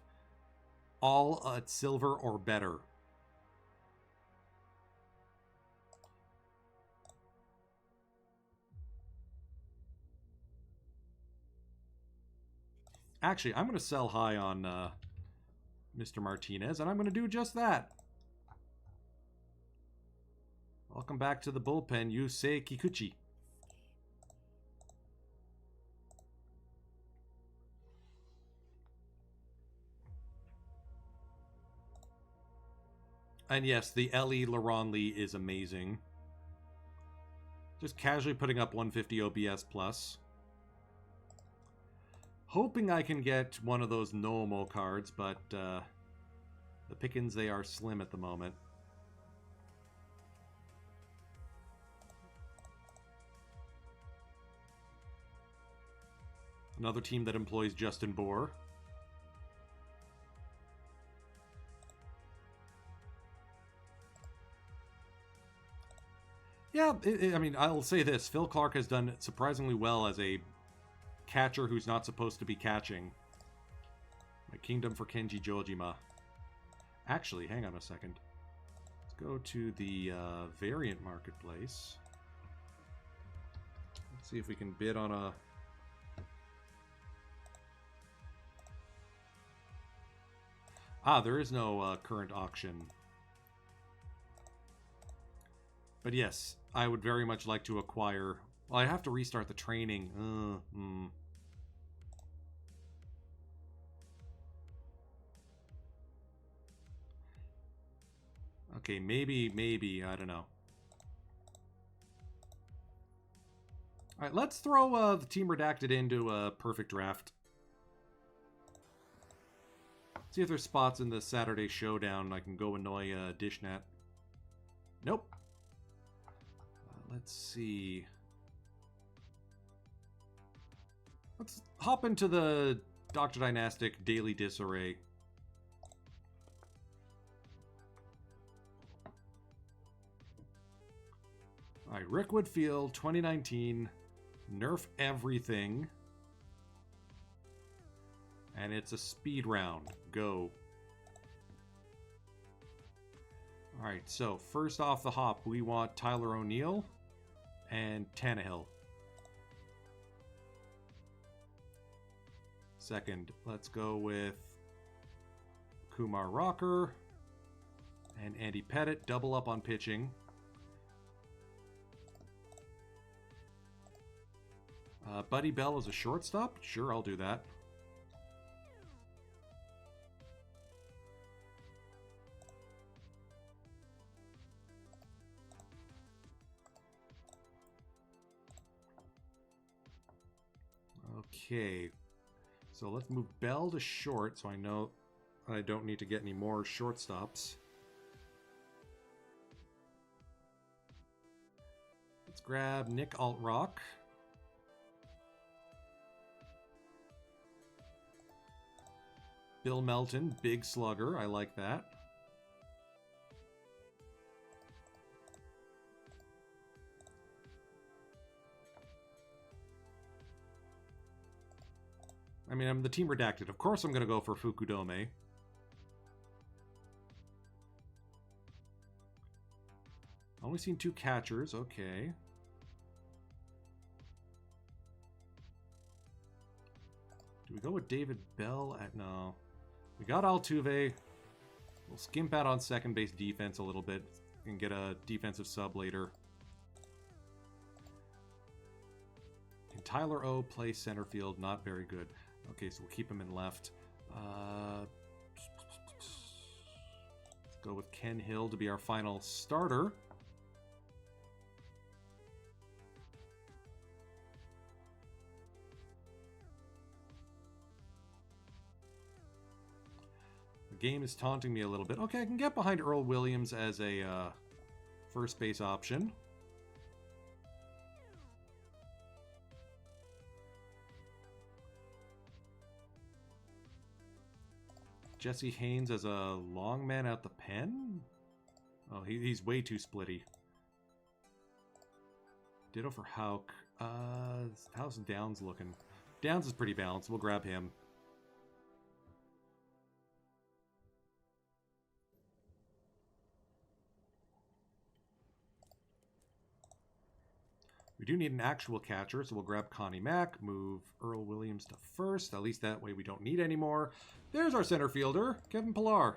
All at silver or better. Actually, I'm going to sell high on Mr. Martinez, and I'm going to do just that. Welcome back to the bullpen, Yusei Kikuchi. And yes, the Ellie Laron Lee is amazing. Just casually putting up 150 OBS plus. Hoping I can get one of those Nomo cards, but the pickings, they are slim at the moment. Another team that employs Justin Bohr. Yeah, I mean, I'll say this. Phil Clark has done surprisingly well as a catcher who's not supposed to be catching. My kingdom for Kenji Jojima. Actually, hang on a second. Let's go to the variant marketplace. Let's see if we can bid on a... there is no current auction. But yes, I would very much like to acquire... Well, I have to restart the training. Okay, maybe, I don't know. Alright, let's throw the Team Redacted into a perfect draft. See if there's spots in the Saturday Showdown I can go annoy Dishnet. Nope. Let's see. Let's hop into the Dr. Dynastic Daily Disarray. Alright, Rickwood Field, 2019. Nerf everything. And it's a speed round. Go. Alright, so first off the hop, we want Tyler O'Neill and Tannehill. Second, let's go with Kumar Rocker and Andy Pettit. Double up on pitching. Buddy Bell is a shortstop? Sure, I'll do that. Okay, so let's move Bell to short so I know I don't need to get any more shortstops. Let's grab Nick Altrock. Bill Melton, big slugger. I like that. I mean, I'm the Team Redacted. Of course I'm going to go for Fukudome. Only seen 2 catchers. Okay. Do we go with David Bell? No. We got Altuve. We'll skimp out on second base defense a little bit and get a defensive sub later. Can Tyler O play center field? Not very good. Okay, so we'll keep him in left. Let's go with Ken Hill to be our final starter. The game is taunting me a little bit. Okay, I can get behind Earl Williams as a first base option. Jesse Haynes as a long man out the pen? Oh, he's way too splitty. Ditto for Hauk. How's Downs looking? Downs is pretty balanced. We'll grab him. We do need an actual catcher, so we'll grab Connie Mack, move Earl Williams to first. At least that way we don't need any more. There's our center fielder, Kevin Pillar.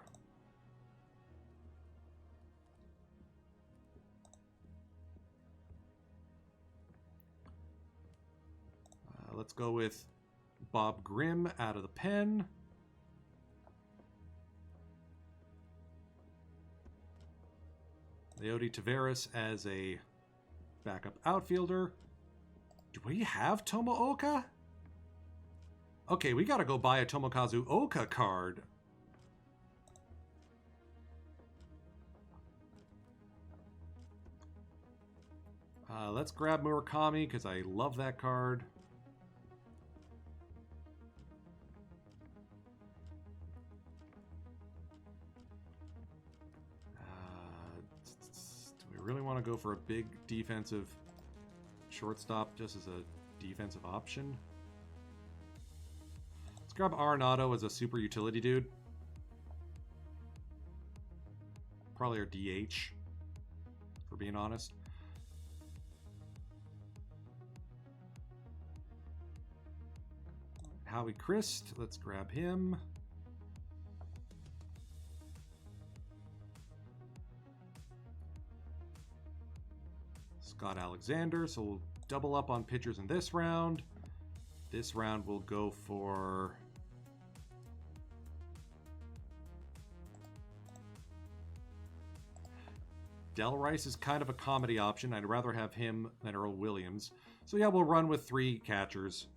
Let's go with Bob Grimm out of the pen. Leody Taveras as a backup outfielder. Do we have Tomooka? Okay, we gotta go buy a Tomokazu Oka card. Let's grab Murakami because I love that card. really want to go for a big defensive shortstop just as a defensive option. Let's grab Arenado as a super utility dude. Probably our DH, for being honest. Howie Christ, let's grab him. Scott Alexander, so we'll double up on pitchers in this round. This round we'll go for Del Rice is kind of a comedy option. I'd rather have him than Earl Williams. So yeah, we'll run with 3 catchers.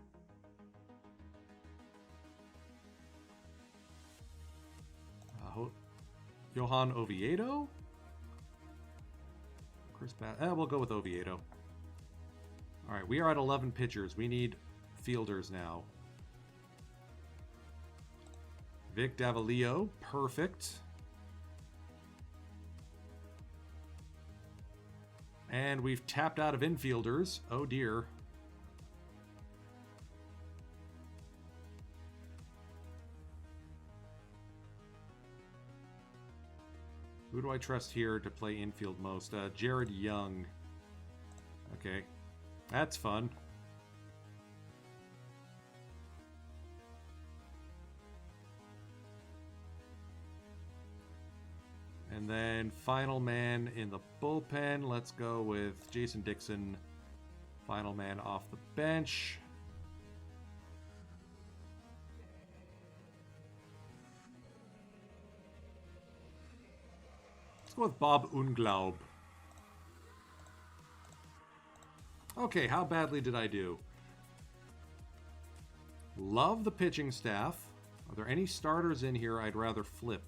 Johan Oviedo? Chris we'll go with Oviedo. Alright, we are at 11 pitchers. We need fielders now. Vic Davalillo, perfect. And we've tapped out of infielders. Oh dear. Who do I trust here to play infield most? Jared Young. Okay. That's fun. And then final man in the bullpen. Let's go with Jason Dixon. Final man off the bench. Let's go with Bob Unglaub. Okay, how badly did I do? Love the pitching staff. Are there any starters in here I'd rather flip?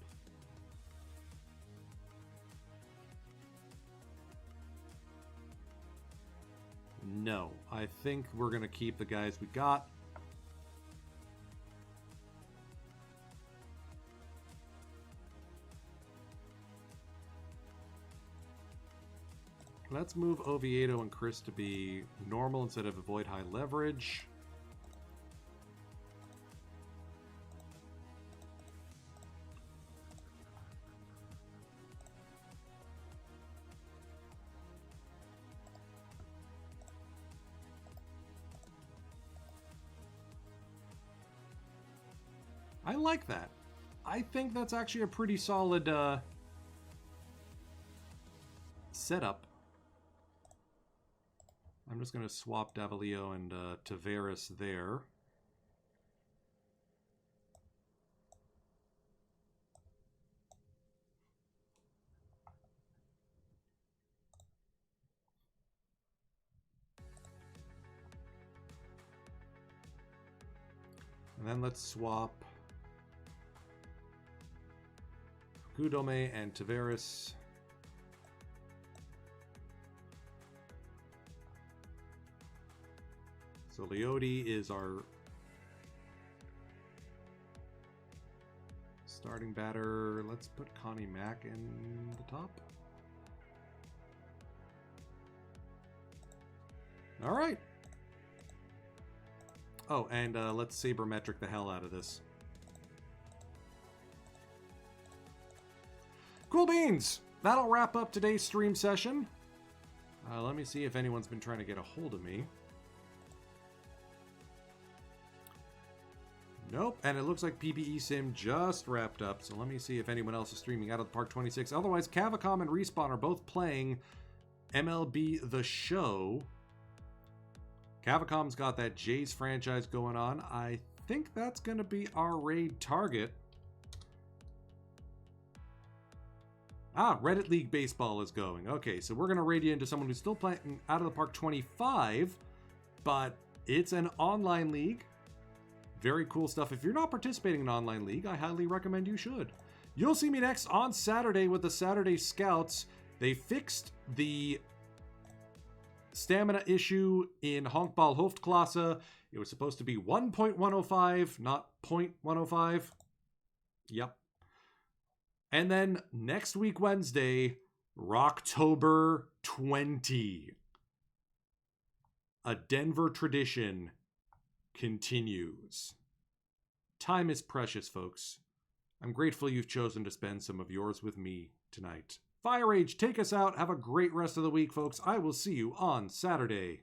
No, I think we're going to keep the guys we got. Let's move Oviedo and Chris to be normal instead of avoid high leverage. I like that. I think that's actually a pretty solid setup. I'm just going to swap Davalillo and Taveras there. And then let's swap Gudome and Taveras. So Leote is our starting batter. Let's put Connie Mack in the top. All right. Oh, and let's sabermetric the hell out of this. Cool beans! That'll wrap up today's stream session. Let me see if anyone's been trying to get a hold of me. Nope, and it looks like PBE Sim just wrapped up, so let me see if anyone else is streaming out of the Park 26. Otherwise, Cavacom and Respawn are both playing MLB The Show. Cavacom's got that Jays franchise going on. I think that's going to be our raid target. Ah, Reddit League Baseball is going. Okay, so we're going to raid you into someone who's still playing out of the Park 25, but it's an online league. Very cool stuff. If you're not participating in an online league, I highly recommend you should. You'll see me next on Saturday with the Saturday Scouts. They fixed the stamina issue in Honkball Hoofdklasse. It was supposed to be 1.105, not 0.105. Yep. And then next week, Wednesday, Rocktober 20. A Denver tradition continues. Time is precious, folks. I'm grateful you've chosen to spend some of yours with me tonight. Firage, take us out. Have a great rest of the week, folks. I will see you on Saturday.